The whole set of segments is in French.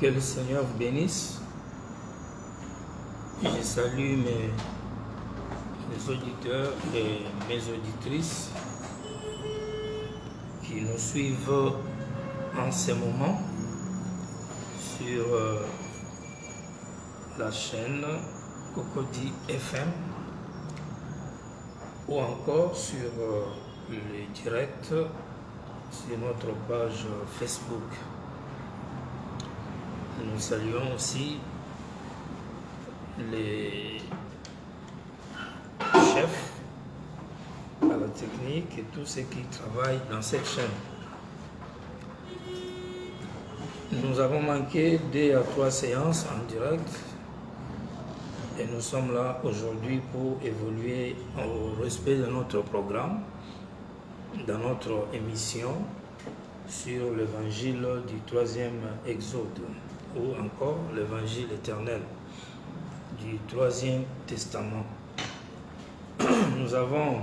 Que le Seigneur vous bénisse. Je salue mes auditeurs et mes auditrices qui nous suivent en ce moment sur la chaîne Cocody FM ou encore sur les directs sur notre page Facebook. Nous saluons aussi les chefs à la technique et tous ceux qui travaillent dans cette chaîne. Nous avons manqué 2 à 3 séances en direct et nous sommes là aujourd'hui pour évoluer au respect de notre programme dans notre émission sur l'évangile du 3e Exode ou encore l'évangile éternel du 3e Testament. Nous avons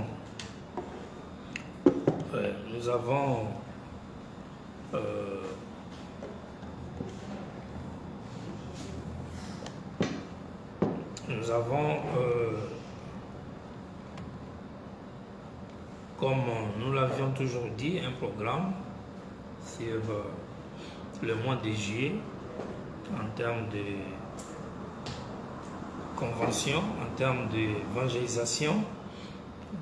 comme nous l'avions toujours dit, un programme sur le mois de juillet en termes de convention, en termes d'évangélisation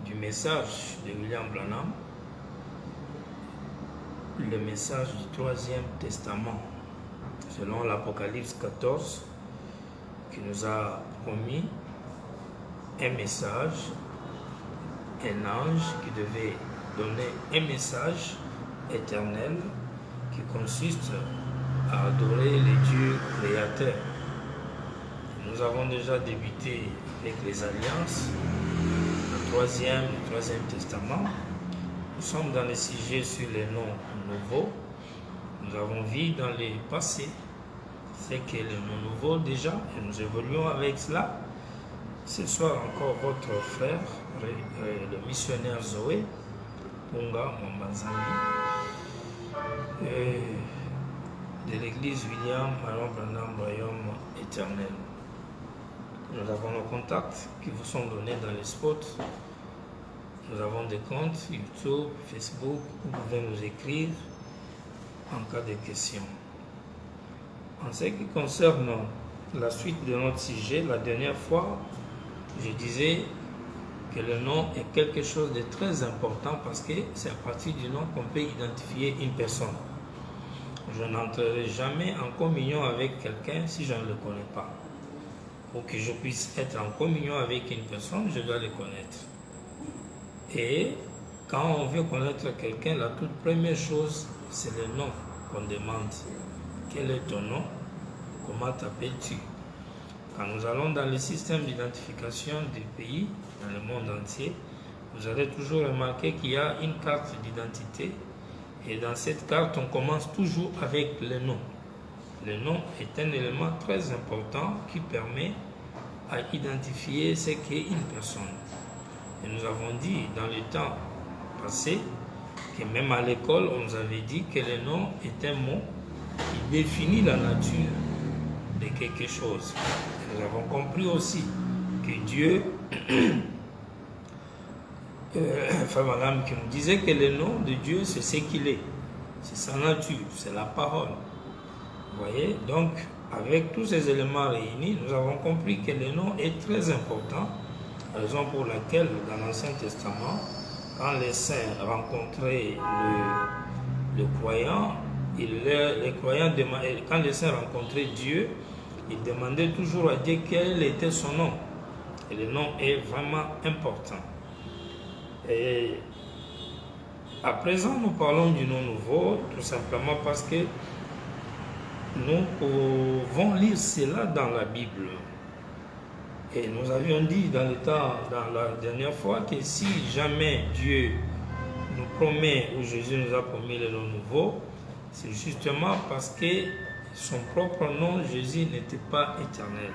du message de William Branham, le message du 3e Testament, selon l'Apocalypse 14, qui nous a promis un message, un ange qui devait donner un message éternel qui consiste à adorer les dieux créateurs. Nous avons déjà débuté avec les alliances, le 3e Testament. Nous sommes dans les sujets sur les noms nouveaux. Nous avons vu dans les passés ce qu'est le nom nouveau déjà et nous évoluons avec cela. Ce soir encore votre frère, le missionnaire Zoé Punga Mwambazani de l'église William Maron Branham Royaume éternel. Nous avons nos contacts qui vous sont donnés dans les spots. Nous avons des comptes YouTube, Facebook, vous pouvez nous écrire en cas de questions. En ce qui concerne la suite de notre sujet, la dernière fois, je disais que le nom est quelque chose de très important parce que c'est à partir du nom qu'on peut identifier une personne. Je n'entrerai jamais en communion avec quelqu'un si je ne le connais pas. Pour que je puisse être en communion avec une personne, je dois le connaître. Et quand on veut connaître quelqu'un, la toute première chose, c'est le nom qu'on demande. Quel est ton nom? Comment t'appelles-tu? Quand nous allons dans le système d'identification du pays, dans le monde entier, vous allez toujours remarquer qu'il y a une carte d'identité. Et dans cette carte, on commence toujours avec le nom. Le nom est un élément très important qui permet à identifier ce qu'est une personne. Et nous avons dit dans le temps passé que même à l'école, on nous avait dit que le nom est un mot qui définit la nature de quelque chose. Et nous avons compris aussi que Dieu, Fabien qui nous disait que le nom de Dieu, c'est ce qu'il est. C'est sa nature, c'est la parole. Vous voyez, donc avec tous ces éléments réunis, nous avons compris que le nom est très important, raison pour laquelle dans l'Ancien Testament, quand les saints rencontraient le croyant, quand les saints rencontraient Dieu, ils demandaient toujours à Dieu quel était son nom. Et le nom est vraiment important. Et à présent, nous parlons du nom nouveau, tout simplement parce que nous pouvons lire cela dans la Bible. Et nous avions dit dans la dernière fois que si jamais Dieu nous promet, ou Jésus nous a promis le nom nouveau, c'est justement parce que son propre nom, Jésus, n'était pas éternel.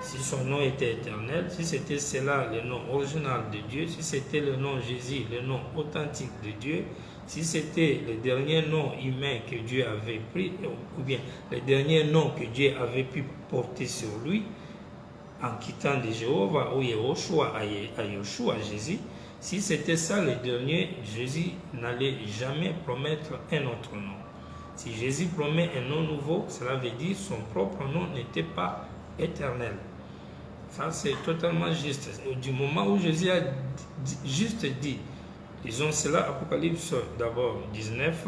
Si son nom était éternel, si c'était cela le nom original de Dieu, si c'était le nom Jésus, le nom authentique de Dieu, Si c'était le dernier nom humain que Dieu avait pris, ou bien le dernier nom que Dieu avait pu porter sur lui, en quittant de Jéhovah ou Yehoshua à Yoshua, Jésus, si c'était ça le dernier, Jésus n'allait jamais promettre un autre nom. Si Jésus promet un nom nouveau, cela veut dire que son propre nom n'était pas éternel. Ça, c'est totalement juste. Du moment où Jésus a juste dit, disons cela, Apocalypse d'abord 19,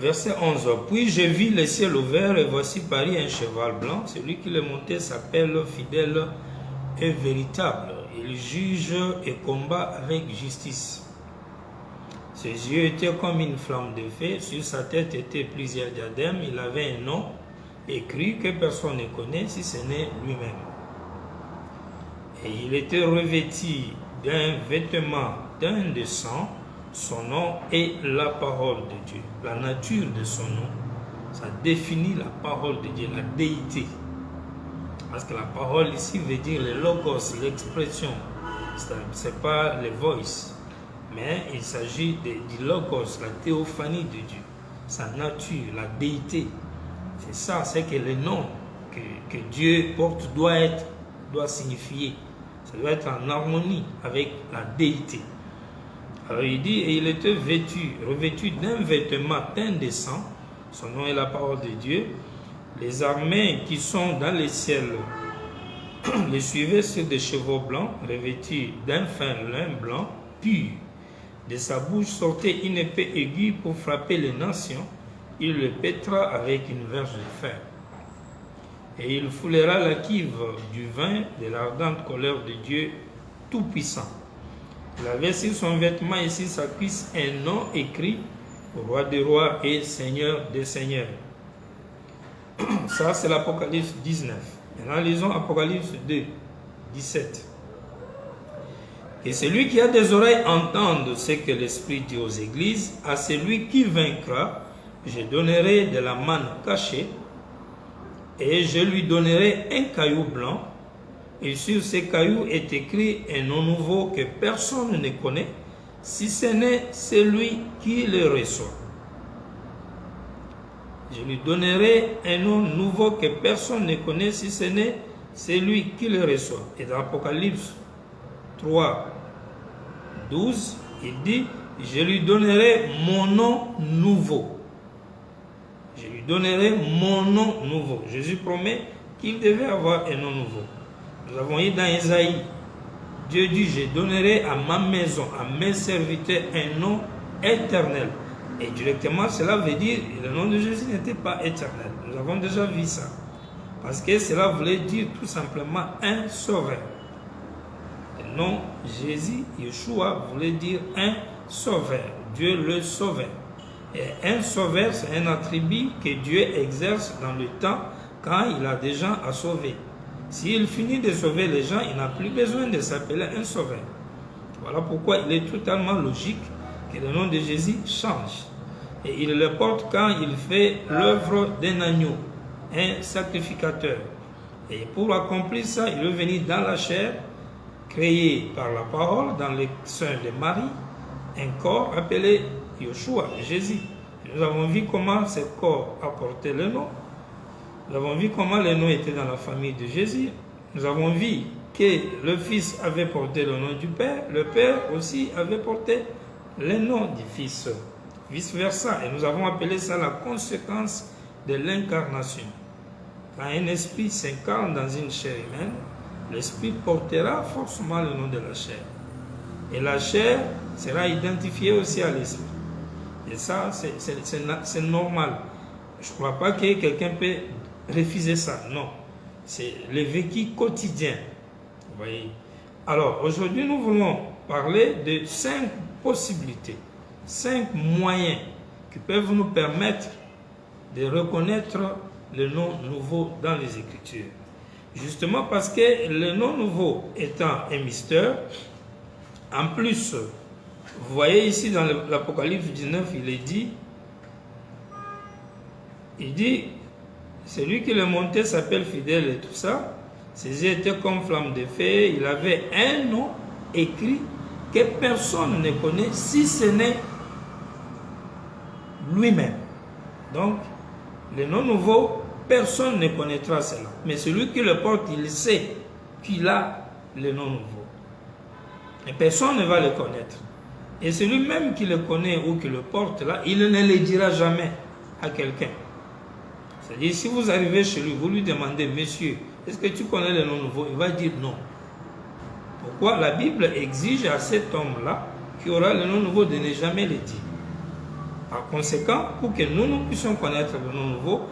verset 11. Puis je vis le ciel ouvert et voici Paris un cheval blanc. Celui qui le montait s'appelle fidèle et véritable. Il juge et combat avec justice. Ses yeux étaient comme une flamme de feu. Sur sa tête étaient plusieurs diadèmes. Il avait un nom écrit que personne ne connaît si ce n'est lui-même. Et il était revêtu d'un vêtement d'un de sang. Son nom est la parole de Dieu. La nature de son nom, ça définit la parole de Dieu, la déité. Parce que la parole ici veut dire le logos, l'expression. Ce n'est pas le voice. Mais il s'agit du logos, la théophanie de Dieu. Sa nature, la déité. C'est ça, c'est que le nom que Dieu porte doit signifier. Ça doit être en harmonie avec la déité. Alors il dit, et il était revêtu d'un vêtement teint de sang, son nom est la parole de Dieu. Les armées qui sont dans les ciels les suivaient sur des chevaux blancs, revêtus d'un fin lin blanc, pur. De sa bouche sortait une épée aiguë pour frapper les nations. Il le pètera avec une verge de fer. Et il foulera la cuve du vin de l'ardente colère de Dieu Tout-Puissant. Il avait sur son vêtement et sur sa cuisse un nom écrit, Roi des rois et Seigneur des seigneurs. Ça, c'est l'Apocalypse 19. Maintenant, lisons Apocalypse 2, 17. Et celui qui a des oreilles entende ce que l'Esprit dit aux églises. À celui qui vaincra, je donnerai de la manne cachée, et je lui donnerai un caillou blanc. Et sur ces cailloux est écrit un nom nouveau que personne ne connaît, si ce n'est celui qui le reçoit. Je lui donnerai un nom nouveau que personne ne connaît, si ce n'est celui qui le reçoit. Et dans Apocalypse 3, 12, il dit, je lui donnerai mon nom nouveau. Je lui donnerai mon nom nouveau. Jésus promet qu'il devait avoir un nom nouveau. Nous avons eu dans Isaïe, Dieu dit, je donnerai à ma maison, à mes serviteurs, un nom éternel. Et directement, cela veut dire que le nom de Jésus n'était pas éternel. Nous avons déjà vu ça. Parce que cela voulait dire tout simplement un sauveur. Le nom Jésus, Yeshua, voulait dire un sauveur. Dieu le sauveur. Et un sauveur, c'est un attribut que Dieu exerce dans le temps quand il a des gens à sauver. S'il finit de sauver les gens, il n'a plus besoin de s'appeler un sauveur. Voilà pourquoi il est totalement logique que le nom de Jésus change. Et il le porte quand il fait l'œuvre d'un agneau, un sacrificateur. Et pour accomplir ça, il est venu dans la chair, créé par la parole, dans le sein de Marie, un corps appelé Yeshua, Jésus. Nous avons vu comment ce corps a porté le nom. Nous avons vu comment le nom était dans la famille de Jésus. Nous avons vu que le Fils avait porté le nom du Père. Le Père aussi avait porté le nom du Fils. Vice versa. Et nous avons appelé ça la conséquence de l'incarnation. Quand un esprit s'incarne dans une chair humaine, l'esprit portera forcément le nom de la chair. Et la chair sera identifiée aussi à l'esprit. Et ça, c'est normal. Je ne crois pas que quelqu'un peut refuser ça. Non. C'est le vécu quotidien. Vous voyez. Alors, aujourd'hui, nous voulons parler de 5 possibilités, 5 moyens qui peuvent nous permettre de reconnaître le nom nouveau dans les Écritures. Justement parce que le nom nouveau étant un mystère, en plus, vous voyez ici dans l'Apocalypse 19, il dit, celui qui le montait s'appelle fidèle et tout ça, ses yeux étaient comme flamme de feu, il avait un nom écrit que personne ne connaît si ce n'est lui-même. Donc, le nom nouveau, personne ne connaîtra cela. Mais celui qui le porte, il sait qu'il a le nom nouveau. Et personne ne va le connaître. Et celui même qui le connaît ou qui le porte là, il ne le dira jamais à quelqu'un. C'est-à-dire, si vous arrivez chez lui, vous lui demandez, monsieur, est-ce que tu connais le nom nouveau? Il va dire non. Pourquoi? La Bible exige à cet homme-là, qui aura le nom nouveau, de ne jamais le dire. Par conséquent, pour que nous puissions connaître le nom nouveau,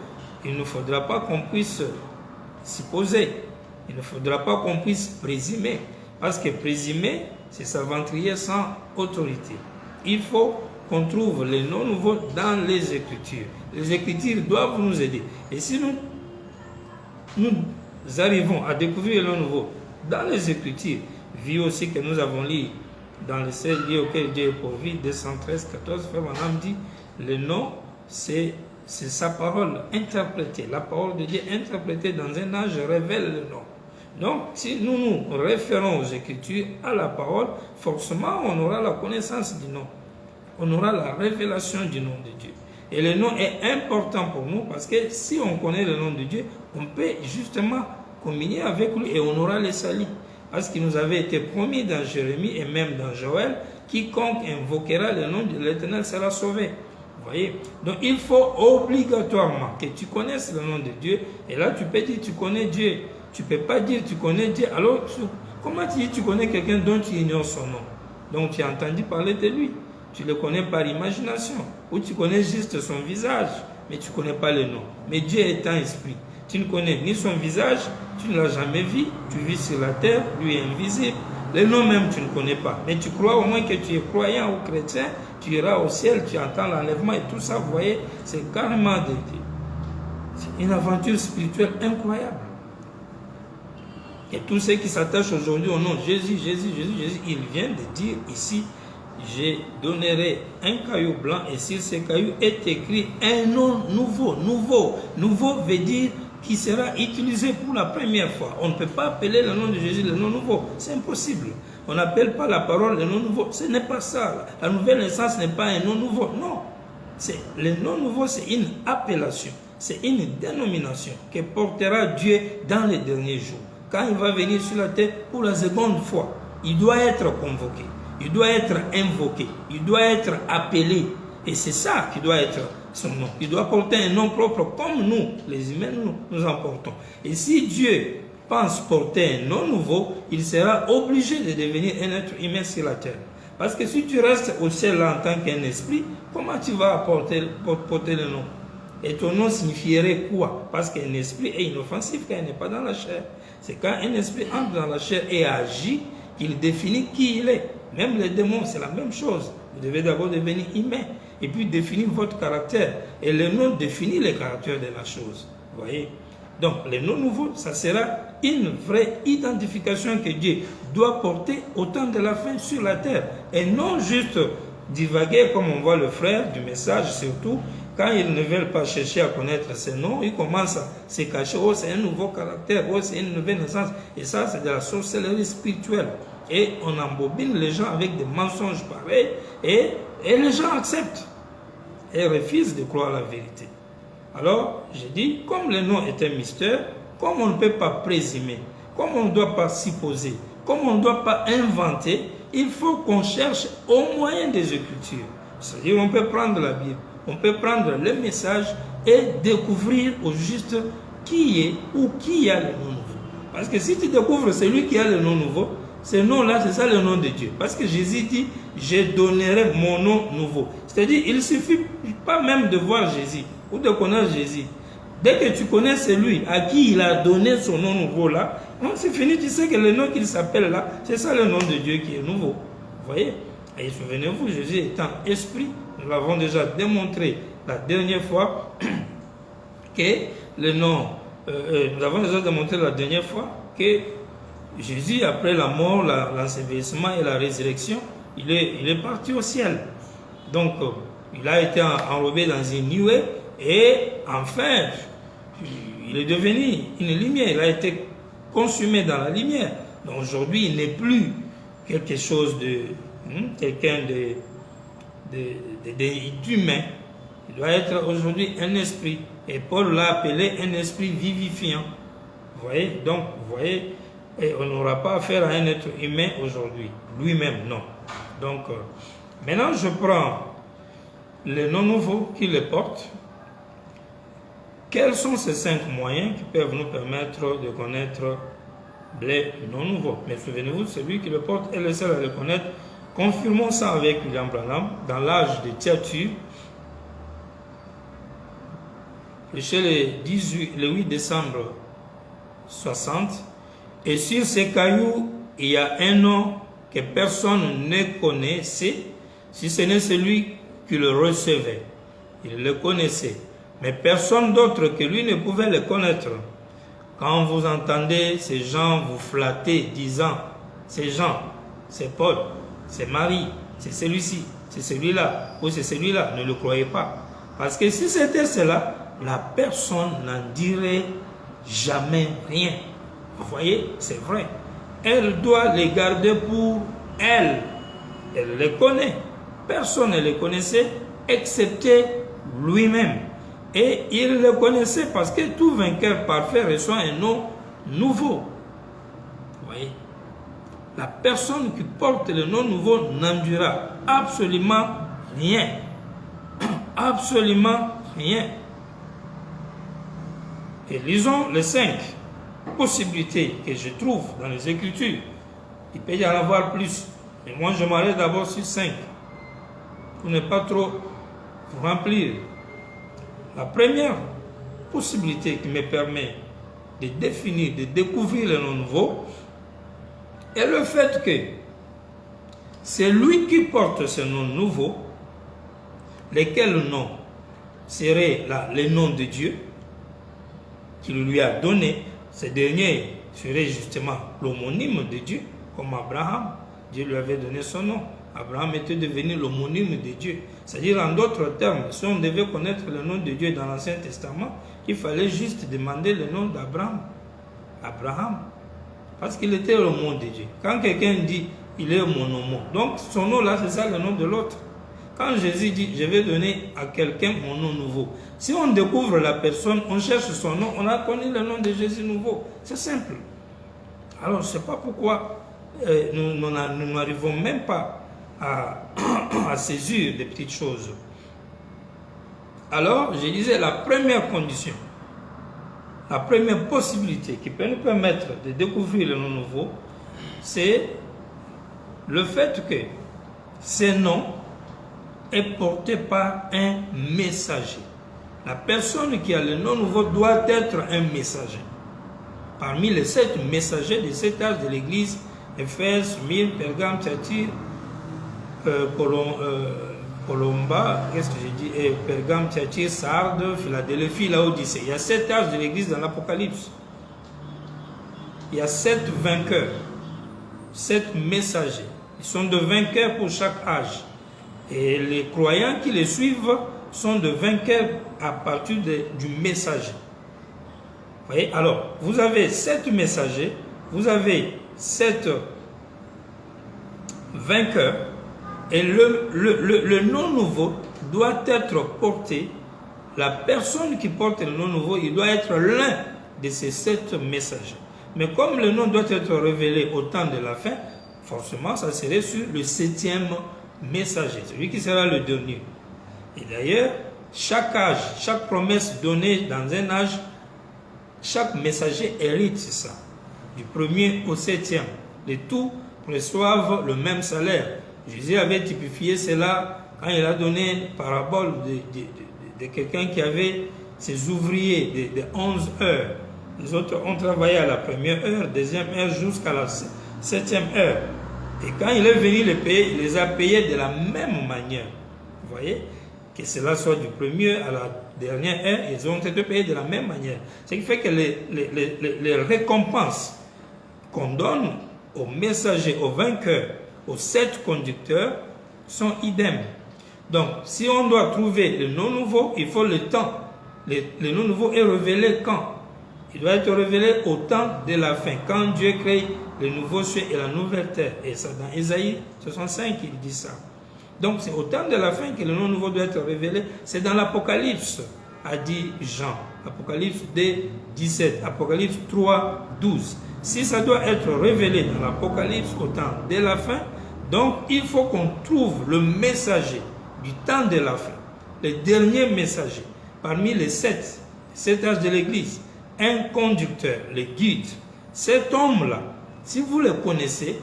il ne faudra pas qu'on puisse supposer. Il ne faudra pas qu'on puisse présumer. Parce que présumer, c'est s'aventurer sans autorité. Il faut qu'on trouve les noms nouveaux dans les Écritures. Les Écritures doivent nous aider. Et si nous arrivons à découvrir le nom nouveau dans les Écritures, vu aussi que nous avons lu dans le 16 livre auquel Dieu est pourvu, 213, 14, Frère Branham dit, le nom, c'est sa parole interprétée. La parole de Dieu interprétée dans un âge révèle le nom. Donc, si nous nous référons aux Écritures, à la parole, forcément, on aura la connaissance du nom. On aura la révélation du nom de Dieu. Et le nom est important pour nous parce que si on connaît le nom de Dieu, on peut justement communier avec lui et on aura le salut. Parce qu'il nous avait été promis dans Jérémie et même dans Joël, quiconque invoquera le nom de l'Éternel sera sauvé. Vous voyez? Donc il faut obligatoirement que tu connaisses le nom de Dieu. Et là tu peux dire tu connais Dieu. Tu ne peux pas dire tu connais Dieu. Alors comment tu dis tu connais quelqu'un dont tu ignores son nom? Donc tu as entendu parler de lui. Tu le connais par imagination. Ou tu connais juste son visage. Mais tu ne connais pas le nom. Mais Dieu est un esprit. Tu ne connais ni son visage, tu ne l'as jamais vu, tu vis sur la terre, lui est invisible. Le nom même, tu ne connais pas. Mais tu crois au moins que tu es croyant ou chrétien, tu iras au ciel, tu entends l'enlèvement et tout ça, vous voyez, c'est carrément c'est une aventure spirituelle incroyable. Et tous ceux qui s'attachent aujourd'hui au nom de Jésus, ils viennent de dire ici, je donnerai un caillou blanc et sur ce caillou est écrit un nom nouveau. Nouveau veut dire qui sera utilisé pour la première fois. On ne peut pas appeler le nom de Jésus le nom nouveau. C'est impossible. On n'appelle pas la parole le nom nouveau. Ce n'est pas ça. La nouvelle naissance n'est pas un nom nouveau. Non. Le nom nouveau, c'est une appellation. C'est une dénomination que portera Dieu dans les derniers jours. Quand il va venir sur la terre pour la seconde fois, il doit être convoqué. Il doit être invoqué. Il doit être appelé. Et c'est ça qui doit être son nom. Il doit porter un nom propre comme nous, les humains, nous en portons. Et si Dieu pense porter un nom nouveau, il sera obligé de devenir un être humain sur la terre. Parce que si tu restes au ciel là en tant qu'un esprit, comment tu vas porter le nom? Et ton nom signifierait quoi? Parce qu'un esprit est inoffensif quand il n'est pas dans la chair. C'est quand un esprit entre dans la chair et agit qu'il définit qui il est. Même les démons, c'est la même chose. Vous devez d'abord devenir humain et puis définir votre caractère. Et le nom définit le caractère de la chose. Vous voyez? Donc, le nom nouveau, ça sera une vraie identification que Dieu doit porter au temps de la fin sur la terre. Et non juste divaguer comme on voit le frère du message, surtout quand ils ne veulent pas chercher à connaître ces noms, ils commencent à se cacher. Oh, c'est un nouveau caractère. Oh, c'est une nouvelle naissance. Et ça, c'est de la sorcellerie spirituelle. Et on embobine les gens avec des mensonges pareils. Et les gens acceptent. Et refusent de croire la vérité. Alors, je dis, comme le nom est un mystère, comme on ne peut pas présumer, comme on ne doit pas supposer, comme on ne doit pas inventer, il faut qu'on cherche au moyen des Écritures. C'est-à-dire, on peut prendre la Bible, on peut prendre le message et découvrir au juste qui est ou qui a le nom nouveau. Parce que si tu découvres celui qui a le nom nouveau, ce nom-là, c'est ça le nom de Dieu. Parce que Jésus dit, je donnerai mon nom nouveau. C'est-à-dire, il ne suffit pas même de voir Jésus ou de connaître Jésus. Dès que tu connais celui à qui il a donné son nom nouveau là, c'est fini, tu sais que le nom qu'il s'appelle là, c'est ça le nom de Dieu qui est nouveau. Vous voyez? Et souvenez-vous, Jésus étant esprit, nous l'avons déjà démontré la dernière fois que le nom, nous avons déjà démontré la dernière fois que Jésus, après la mort, l'ensevelissement et la résurrection, il est parti au ciel. Donc, il a été enrobé dans une nuée et enfin, il est devenu une lumière. Il a été consumé dans la lumière. Donc aujourd'hui, il n'est plus quelque chose quelqu'un d'humain. Il doit être aujourd'hui un esprit. Et Paul l'a appelé un esprit vivifiant. Vous voyez? Donc, vous voyez, et on n'aura pas affaire à un être humain aujourd'hui. Lui-même, non. Donc, maintenant, je prends les noms nouveaux qui les portent. Quels sont ces 5 moyens qui peuvent nous permettre de connaître les noms nouveaux? Mais souvenez-vous, celui qui le porte est le seul à le connaître. Confirmons ça avec William Branham dans l'âge de Théature. Chez le 8 décembre 60. Et sur ces cailloux, il y a un nom que personne ne connaissait, si ce n'est celui qui le recevait. Il le connaissait. Mais personne d'autre que lui ne pouvait le connaître. Quand vous entendez ces gens vous flatter, disant, ces gens, c'est Paul, c'est Marie, c'est celui-ci, c'est celui-là, ou c'est celui-là, ne le croyez pas. Parce que si c'était cela, la personne n'en dirait jamais rien. Vous voyez, c'est vrai. Elle doit les garder pour elle. Elle les connaît. Personne ne les connaissait, excepté lui-même. Et il le connaissait parce que tout vainqueur parfait reçoit un nom nouveau. Vous voyez? La personne qui porte le nom nouveau n'en dira absolument rien. Absolument rien. Et lisons les 5 possibilités que je trouve dans les Écritures. Il peut y en avoir plus. Mais moi, je m'arrête d'abord sur 5. Pour ne pas trop remplir. La première possibilité qui me permet de définir, de découvrir le nom nouveau, est le fait que c'est lui qui porte ce nom nouveau, lesquels noms seraient là les noms de Dieu, qu'il lui a donné. Ce dernier serait justement l'homonyme de Dieu, comme Abraham. Dieu lui avait donné son nom. Abraham était devenu l'homonyme de Dieu. C'est-à-dire, en d'autres termes, si on devait connaître le nom de Dieu dans l'Ancien Testament, il fallait juste demander le nom d'Abraham. Abraham. Parce qu'il était le nom de Dieu. Quand quelqu'un dit, il est mon nom. Donc, son nom là, c'est ça le nom de l'autre. Quand Jésus dit, je vais donner à quelqu'un mon nom nouveau. Si on découvre la personne, on cherche son nom, on a connu le nom de Jésus nouveau. C'est simple. Alors, je ne sais pas pourquoi nous n'arrivons même pas à saisir des petites choses. Alors, je disais, la première condition, la première possibilité qui peut nous permettre de découvrir le nom nouveau, c'est le fait que ces noms est porté par un messager. La personne qui a le nom nouveau doit être un messager. Parmi les 7 messagers de cet âge de l'Église, Éphèse, Smyrne, Pergame, Thyatire, Colomba, qu'est-ce que j'ai dit, Pergame, Thyatire, Sardes, Philadelphie, Laodicée. Il y a 7 âges de l'Église dans l'Apocalypse. Il y a 7 vainqueurs, 7 messagers. Ils sont de vainqueurs pour chaque âge. Et les croyants qui les suivent sont de vainqueurs à partir du messager. Vous voyez? Alors, vous avez 7 messagers, vous avez 7 vainqueurs, et le nom nouveau doit être porté. La personne qui porte le nom nouveau, il doit être l'un de ces 7 messagers. Mais comme le nom doit être révélé au temps de la fin, forcément, ça serait sur le 7e messager, celui qui sera le dernier. Et d'ailleurs, chaque âge, chaque promesse donnée dans un âge, chaque messager hérite ça. Du 1er au 7e. Les tous reçoivent le même salaire. Jésus avait typifié cela quand il a donné une parabole de quelqu'un qui avait ses ouvriers de 11 heures. Les autres ont travaillé à la première heure, deuxième heure jusqu'à la 7e heure. Et quand il est venu les payer, il les a payés de la même manière. Vous voyez? Que cela soit du premier à la dernière heure, ils ont été payés de la même manière. Ce qui fait que les récompenses qu'on donne aux messagers, aux vainqueurs, aux 7 conducteurs, sont idem. Donc, si on doit trouver le nom nouveau, il faut le temps. Le nom nouveau est révélé quand? Il doit être révélé au temps de la fin, quand Dieu crée le nouveau ciel et la nouvelle terre. Et ça, dans Ésaïe 65, il dit ça. Donc, c'est au temps de la fin que le nom nouveau doit être révélé. C'est dans l'Apocalypse, a dit Jean. Apocalypse 2, 17, Apocalypse 3, 12. Si ça doit être révélé dans l'Apocalypse au temps de la fin, donc il faut qu'on trouve le messager du temps de la fin, le dernier messager, parmi les sept âges de l'Église, un conducteur, le guide. Cet homme-là, si vous le connaissez,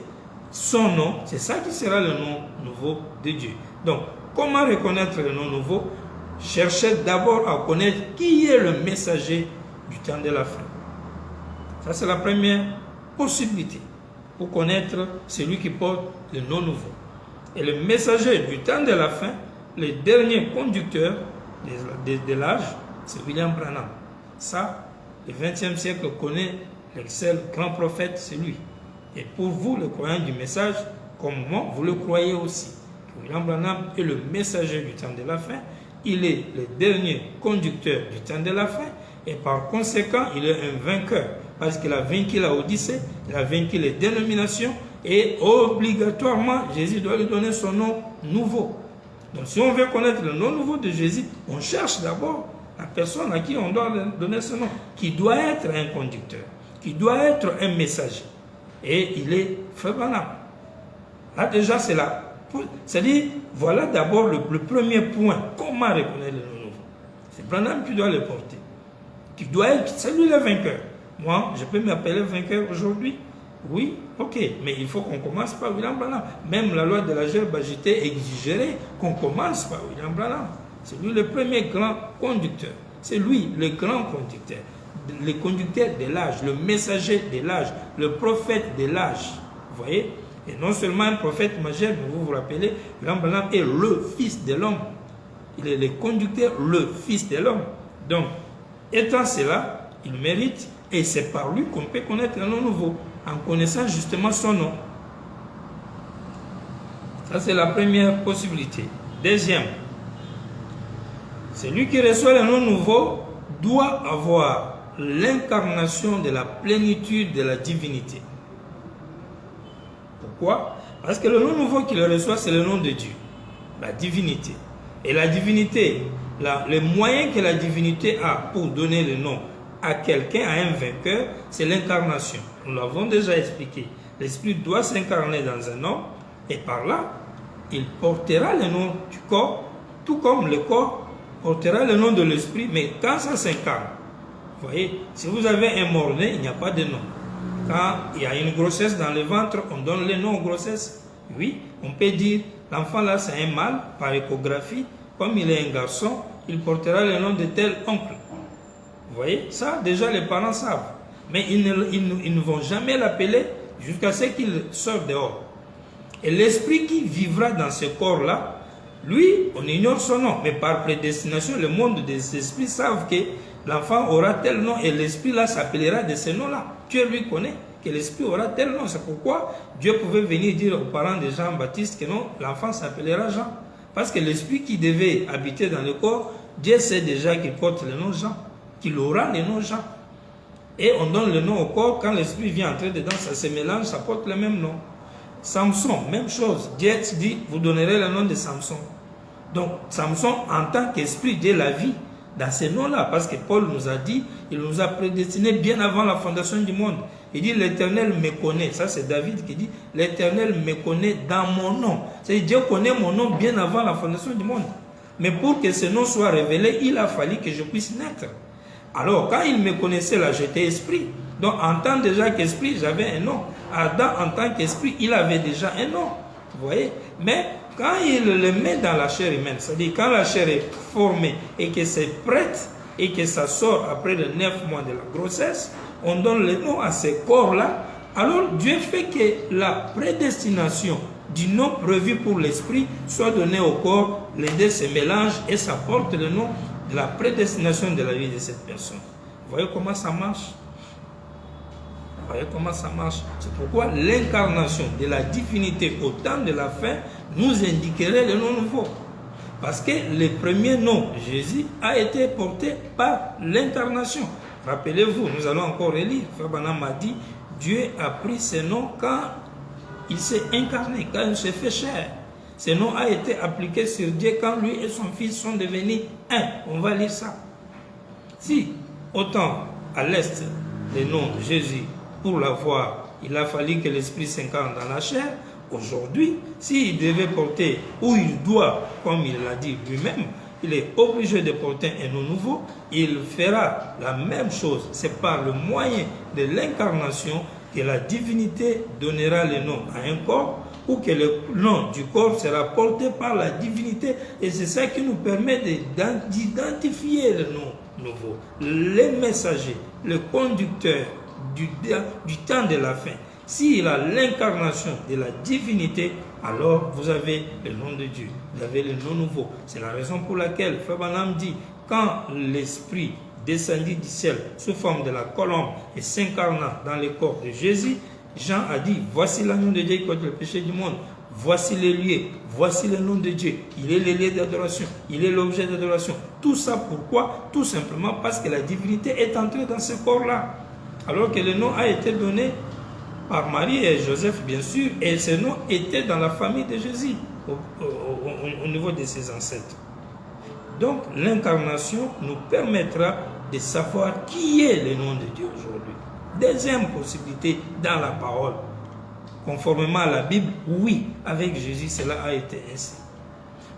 son nom, c'est ça qui sera le nom nouveau de Dieu. Donc, comment reconnaître le nom nouveau? Cherchez d'abord à connaître qui est le messager du temps de la fin. Ça, c'est la première possibilité pour connaître celui qui porte le nom nouveau. Et le messager du temps de la fin, le dernier conducteur de l'âge, c'est William Branham. Ça, le XXe siècle connaît l'excellent grand prophète, c'est lui. Et pour vous, le croyant du message, comme moi, vous le croyez aussi. William Branham est le messager du temps de la fin. Il est le dernier conducteur du temps de la fin. Et par conséquent, il est un vainqueur. Parce qu'il a vaincu la Odyssée, il a vaincu les dénominations. Et obligatoirement, Jésus doit lui donner son nom nouveau. Donc si on veut connaître le nom nouveau de Jésus, on cherche d'abord la personne à qui on doit donner ce nom, qui doit être un conducteur, qui doit être un messager. Et il est Frère Branham. Là déjà, c'est là. C'est-à-dire, voilà d'abord le premier point. Comment reconnaître le nom nouveau? C'est Branham qui doit le porter. Qui doit être, c'est lui le vainqueur. Moi, je peux m'appeler vainqueur aujourd'hui? Oui, ok. Mais il faut qu'on commence par William Branham. Même la loi de la gerbe agitée exigerait qu'on commence par William Branham. C'est lui le premier grand conducteur. C'est lui le grand conducteur. Le conducteur de l'âge, le messager de l'âge, le prophète de l'âge. Vous voyez? Et non seulement un prophète majeur, mais vous vous rappelez, William Branham est le fils de l'homme. Il est le conducteur, le fils de l'homme. Donc, étant cela, il mérite, et c'est par lui qu'on peut connaître un nom nouveau, en connaissant justement son nom. Ça, c'est la première possibilité. Deuxième, celui qui reçoit le nom nouveau doit avoir l'incarnation de la plénitude de la divinité. Pourquoi? Parce que le nom nouveau qu'il reçoit, c'est le nom de Dieu, la divinité. Et la divinité, le moyen que la divinité a pour donner le nom à quelqu'un, à un vainqueur, c'est l'incarnation. Nous l'avons déjà expliqué. L'esprit doit s'incarner dans un homme et par là, il portera le nom du corps, tout comme le corps portera le nom de l'esprit, mais quand ça s'incarne, vous voyez, si vous avez un mort-né, il n'y a pas de nom. Quand il y a une grossesse dans le ventre, on donne le nom aux grossesses. Oui, on peut dire, l'enfant là c'est un mâle, par échographie, comme il est un garçon, il portera le nom de tel oncle. Vous voyez, ça déjà les parents savent. Mais ils ne vont jamais l'appeler jusqu'à ce qu'il sorte dehors. Et l'esprit qui vivra dans ce corps-là, lui, on ignore son nom. Mais par prédestination, le monde des esprits savent que l'enfant aura tel nom et l'esprit là s'appellera de ce nom-là. Dieu lui connaît que l'esprit aura tel nom. C'est pourquoi Dieu pouvait venir dire aux parents de Jean-Baptiste que non, l'enfant s'appellera Jean. Parce que l'esprit qui devait habiter dans le corps, Dieu sait déjà qu'il porte le nom Jean, qu'il aura le nom Jean. Et on donne le nom au corps, quand l'esprit vient entrer dedans, ça se mélange, ça porte le même nom. Samson, même chose. Dieu dit, vous donnerez le nom de Samson. Donc, Samson, en tant qu'esprit, Dieu la vie dans ces noms-là. Parce que Paul nous a dit, il nous a prédestinés bien avant la fondation du monde. Il dit, l'Éternel me connaît. Ça, c'est David qui dit, l'Éternel me connaît dans mon nom. C'est-à-dire, Dieu connaît mon nom bien avant la fondation du monde. Mais pour que ce nom soit révélé, il a fallu que je puisse naître. Alors, quand il me connaissait là, j'étais esprit. Donc, en tant déjà qu'esprit, j'avais un nom. Adam, en tant qu'esprit, il avait déjà un nom. Vous voyez? Mais quand il le met dans la chair humaine, c'est-à-dire quand la chair est formée et que c'est prête et que ça sort après les 9 mois de la grossesse, on donne le nom à ces corps-là. Alors, Dieu fait que la prédestination du nom prévu pour l'esprit soit donnée au corps, les deux se mélangent et ça porte le nom de la prédestination de la vie de cette personne. Vous voyez comment ça marche? Vous voyez comment ça marche? C'est pourquoi l'incarnation de la divinité au temps de la fin nous indiquerait le nom nouveau. Parce que le premier nom, Jésus, a été porté par l'incarnation. Rappelez-vous, nous allons encore relire. Frère Branham m'a dit, Dieu a pris ce nom quand il s'est incarné, quand il s'est fait chair. Ce nom a été appliqué sur Dieu quand lui et son fils sont devenus un. On va lire ça. Si, autant à l'est, le nom de Jésus, pour l'avoir, il a fallu que l'Esprit s'incarne dans la chair. Aujourd'hui, s'il devait porter, ou il doit, comme il l'a dit lui-même, il est obligé de porter un nom nouveau, il fera la même chose. C'est par le moyen de l'incarnation que la divinité donnera le nom à un corps, ou que le nom du corps sera porté par la divinité. Et c'est ça qui nous permet d'identifier le nom nouveau. Les messagers, le conducteur du temps de la fin. S'il a l'incarnation de la divinité, alors vous avez le nom de Dieu, vous avez le nom nouveau. C'est la raison pour laquelle Frère Branham dit, quand l'Esprit descendit du ciel sous forme de la colombe et s'incarna dans le corps de Jésus, Jean a dit, voici l'agneau de Dieu qui ôte le péché du monde. Voici les lieux, voici le nom de Dieu. Il est le lieu d'adoration, il est l'objet d'adoration. Tout ça pourquoi? Tout simplement parce que la divinité est entrée dans ce corps-là. Alors que le nom a été donné par Marie et Joseph, bien sûr, et ce nom était dans la famille de Jésus, au niveau de ses ancêtres. Donc, l'incarnation nous permettra de savoir qui est le nom de Dieu aujourd'hui. Deuxième possibilité dans la parole. Conformément à la Bible, oui, avec Jésus, cela a été ainsi.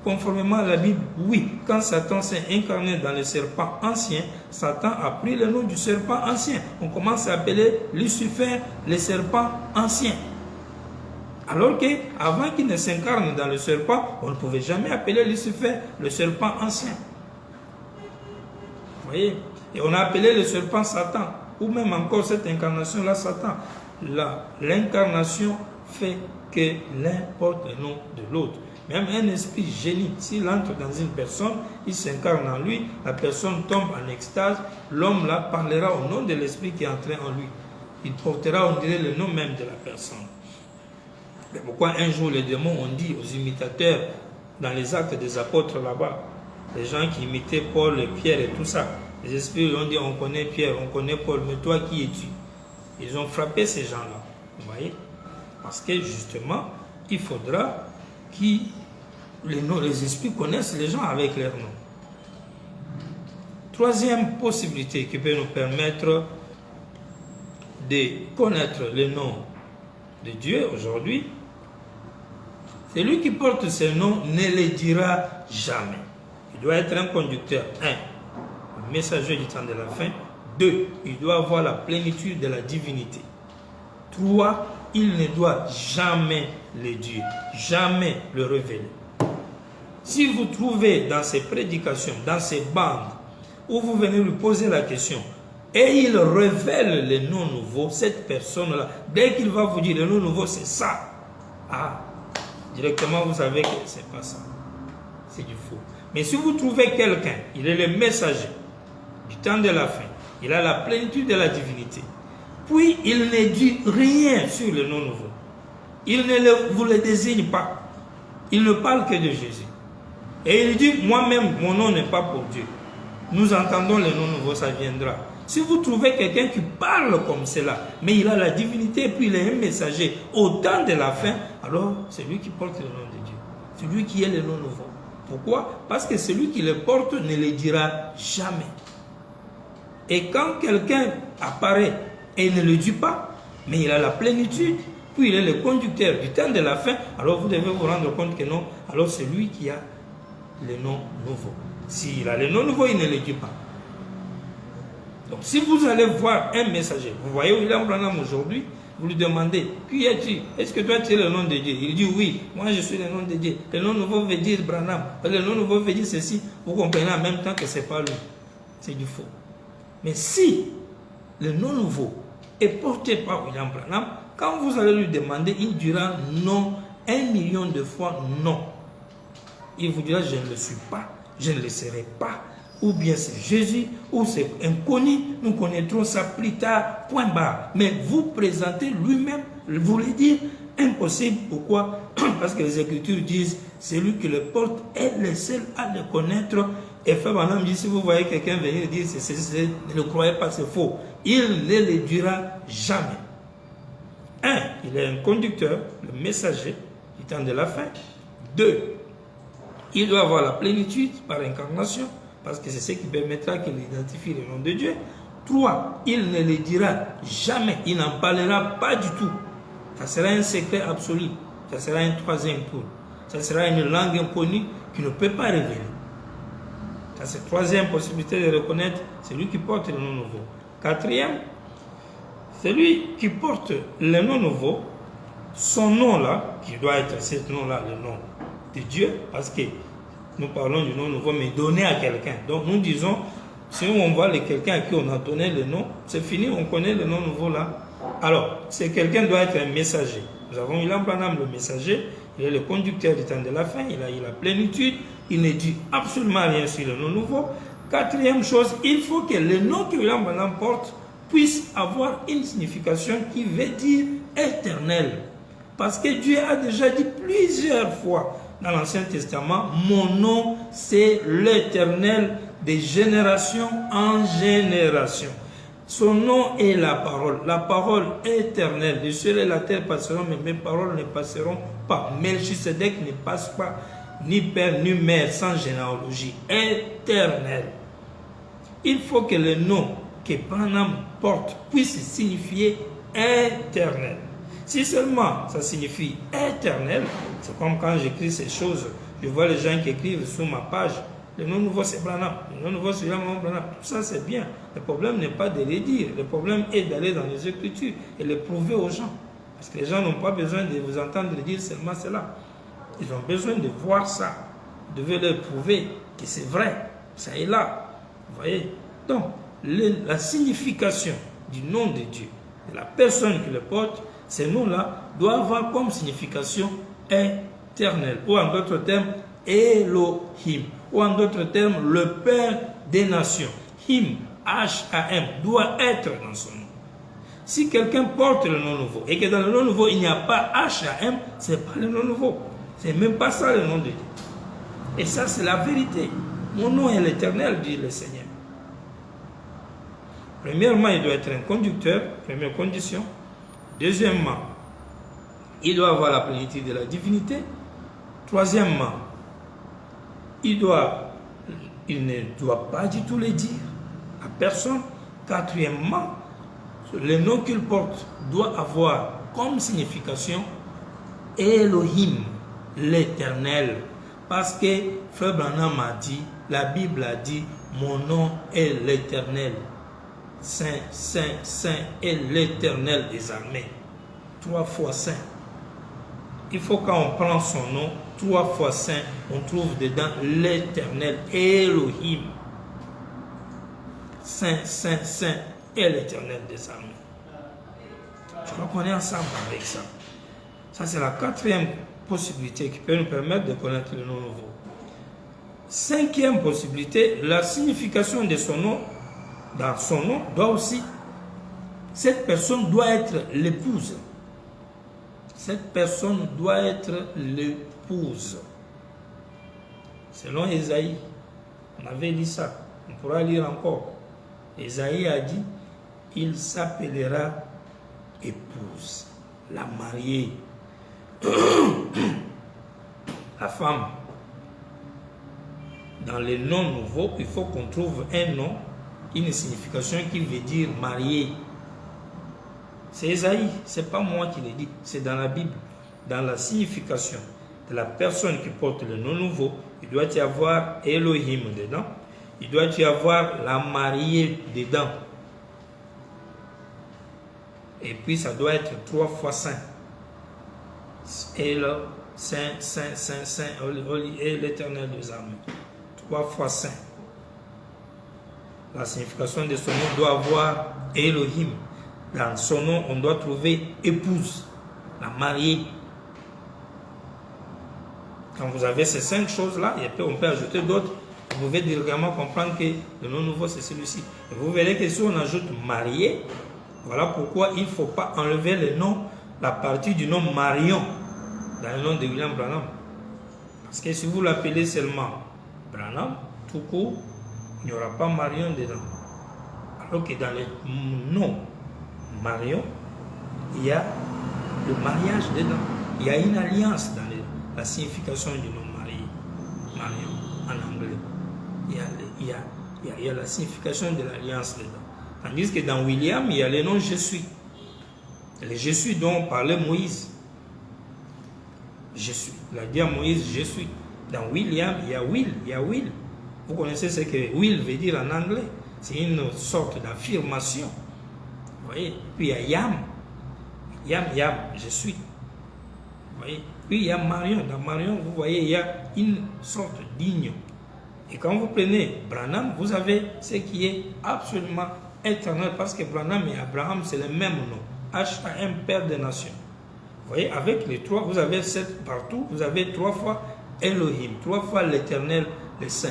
Conformément à la Bible, oui, quand Satan s'est incarné dans le serpent ancien, Satan a pris le nom du serpent ancien. On commence à appeler Lucifer le serpent ancien. Alors qu'avant qu'il ne s'incarne dans le serpent, on ne pouvait jamais appeler Lucifer le serpent ancien. Vous voyez? Et on a appelé le serpent Satan, ou même encore cette incarnation-là, Satan. L'incarnation fait que l'un porte le nom de l'autre. Même un esprit génie, s'il entre dans une personne, il s'incarne en lui, la personne tombe en extase, l'homme là parlera au nom de l'esprit qui est entré en lui. Il portera, on dirait, le nom même de la personne. C'est pourquoi un jour les démons ont dit aux imitateurs, dans les actes des apôtres là-bas, les gens qui imitaient Paul et Pierre et tout ça, les esprits ont dit, on connaît Pierre, on connaît Paul, mais toi qui es-tu? Ils ont frappé ces gens-là, vous voyez? Parce que justement, il faudra que les esprits connaissent les gens avec leur nom. Troisième possibilité qui peut nous permettre de connaître le nom de Dieu aujourd'hui, celui qui porte ce nom ne le dira jamais. Il doit être un conducteur. 1. Le messager du temps de la fin. 2. Il doit avoir la plénitude de la divinité. 3. Il ne doit jamais le dire, jamais le révéler. Si vous trouvez dans ses prédications, dans ses bandes, où vous venez lui poser la question, et il révèle le nom nouveau, cette personne-là, dès qu'il va vous dire le nom nouveau, c'est ça. Ah, directement vous savez que ce n'est pas ça. C'est du faux. Mais si vous trouvez quelqu'un, il est le messager du temps de la fin, il a la plénitude de la divinité, puis il ne dit rien sur le nom nouveau. Il ne vous le désigne pas. Il ne parle que de Jésus. Et il dit, moi-même, mon nom n'est pas pour Dieu. Nous entendons le nom nouveau, ça viendra. Si vous trouvez quelqu'un qui parle comme cela, mais il a la divinité et puis il est un messager au temps de la fin, alors c'est lui qui porte le nom de Dieu. C'est lui qui est le nom nouveau. Pourquoi? Parce que celui qui le porte ne le dira jamais. Et quand quelqu'un apparaît et il ne le dit pas, mais il a la plénitude, puis il est le conducteur du temps de la fin, alors vous devez vous rendre compte que non, alors c'est lui qui a le nom nouveau. S'il a le nom nouveau, il ne le dit pas. Donc si vous allez voir un messager, vous voyez William Branham aujourd'hui, vous lui demandez, qui es-tu? Est-ce que toi tu es le nom de Dieu? Il dit oui, moi je suis le nom de Dieu. Le nom nouveau veut dire Branham, le nom nouveau veut dire ceci. Vous comprenez en même temps que ce n'est pas lui. C'est du faux. Mais si le nom nouveau est porté par William Branham, quand vous allez lui demander, il dira non 1 million de fois non. Il vous dira je ne le suis pas, je ne le serai pas, ou bien c'est Jésus, ou c'est inconnu, nous connaîtrons ça plus tard, point barre. Mais vous présentez lui-même, vous voulez dire impossible. Pourquoi? Parce que les Écritures disent celui qui le porte est le seul à le connaître Et Frère Branham dit, si vous voyez quelqu'un venir dire, ne le croyez pas, c'est faux. Il ne le dira jamais. Un, il est un conducteur, le messager du temps de la fin. Deux, il doit avoir la plénitude par incarnation, parce que c'est ce qui permettra qu'il identifie le nom de Dieu. Trois, il ne le dira jamais, il n'en parlera pas du tout. Ça sera un secret absolu. Ça sera un troisième pôle. Ça sera une langue inconnue qui ne peut pas révéler. Ça, c'est la troisième possibilité de reconnaître celui qui porte le nom nouveau. Quatrième, celui qui porte le nom nouveau, son nom là, qui doit être ce nom-là, le nom de Dieu, parce que nous parlons du nom nouveau, mais donné à quelqu'un. Donc nous disons, si on voit quelqu'un à qui on a donné le nom, c'est fini, on connaît le nom nouveau là. Alors, c'est quelqu'un doit être un messager. Nous avons William Branham, le messager, il est le conducteur du temps de la fin, il a la plénitude, il ne dit absolument rien sur le nom nouveau. Quatrième chose, il faut que le nom que William Branham porte puisse avoir une signification qui veut dire éternel. Parce que Dieu a déjà dit plusieurs fois dans l'Ancien Testament, mon nom c'est l'éternel de génération en génération. Son nom est la parole éternelle. Le ciel et la terre passeront, mais mes paroles ne passeront pas. Melchisedec ne passe pas, ni père ni mère, sans généalogie. Éternel. Il faut que le nom que Branham porte puisse signifier éternel. Si seulement ça signifie éternel, c'est comme quand j'écris ces choses, je vois les gens qui écrivent sur ma page, le nom nouveau c'est Branham, le nom nouveau c'est Branham. Tout ça c'est bien. Le problème n'est pas de les dire, le problème est d'aller dans les Écritures et les prouver aux gens. Parce que les gens n'ont pas besoin de vous entendre dire seulement cela. Ils ont besoin de voir ça. Vous devez leur prouver que c'est vrai. Ça est là. Vous voyez? Donc, la signification du nom de Dieu, de la personne qui le porte, ces noms-là doivent avoir comme signification éternelle. Ou en d'autres termes, Elohim. Ou en d'autres termes, le Père des nations. Him, H-A-M, doit être dans son nom. Si quelqu'un porte le nom nouveau et que dans le nom nouveau il n'y a pas H-A-M, ce n'est pas le nom nouveau. C'est même pas ça le nom de Dieu. Et ça, c'est la vérité. Mon nom est l'éternel, dit le Seigneur. Premièrement, il doit être un conducteur, première condition. Deuxièmement, il doit avoir la plénitude de la divinité. Troisièmement, il ne doit pas du tout le dire à personne. Quatrièmement, le nom qu'il porte doit avoir comme signification Elohim, l'éternel. Parce que Frère Branham a dit, la Bible a dit, mon nom est l'éternel. Saint, Saint, Saint est l'éternel des armées. 3 fois Saint. Il faut quand on prend son nom, 3 fois Saint, on trouve dedans l'éternel Elohim. Saint, Saint, Saint est l'éternel des armées. Je crois qu'on est ensemble avec ça. Ça, c'est la quatrième possibilité qui peut nous permettre de connaître le nom nouveau. Cinquième possibilité, la signification de son nom, dans son nom, doit aussi, cette personne doit être l'épouse. Cette personne doit être l'épouse. Selon Ésaïe, on avait dit ça, on pourra lire encore. Ésaïe a dit, il s'appellera épouse, la mariée. La femme. Dans les noms nouveaux, il faut qu'on trouve un nom, une signification qui veut dire mariée. C'est Ésaïe, c'est pas moi qui l'ai dit, c'est dans la Bible. Dans la signification de la personne qui porte le nom nouveau, il doit y avoir Elohim dedans, il doit y avoir la mariée dedans. Et puis ça doit être 3 fois saint. Elo, Saint, Saint, Saint, Saint, et l'éternel des armées. 3 fois saint. La signification de son nom doit avoir Elohim. Dans son nom, on doit trouver épouse, la mariée. Quand vous avez ces 5 choses-là, on peut ajouter d'autres. Vous pouvez directement comprendre que le nom nouveau, c'est celui-ci. Vous verrez que si on ajoute marié, voilà pourquoi il ne faut pas enlever le nom, la partie du nom Marion, dans le nom de William Branham. Parce que si vous l'appelez seulement Branham, tout court, il n'y aura pas Marion dedans. Alors que dans le nom Marion, il y a le mariage dedans. Il y a une alliance dans la signification du nom Marion en anglais. Il y a la signification de l'alliance dedans. Tandis que dans William, il y a le nom Je suis. Le Je suis dont parlait Moïse. Je suis. Il a dit à Moïse, je suis. Dans William, il y a Will. Il y a Will. Vous connaissez ce que Will veut dire en anglais? C'est une sorte d'affirmation. Vous voyez? Puis il y a Yam. Yam, je suis. Vous voyez? Puis il y a Marion. Dans Marion, vous voyez, il y a une sorte d'union. Et quand vous prenez Branham, vous avez ce qui est absolument éternel, parce que Branham et Abraham, c'est le même nom. H-A-M, Père des Nations. Vous voyez, avec les trois, vous avez sept partout, vous avez 3 fois Elohim, 3 fois l'Éternel, le Saint.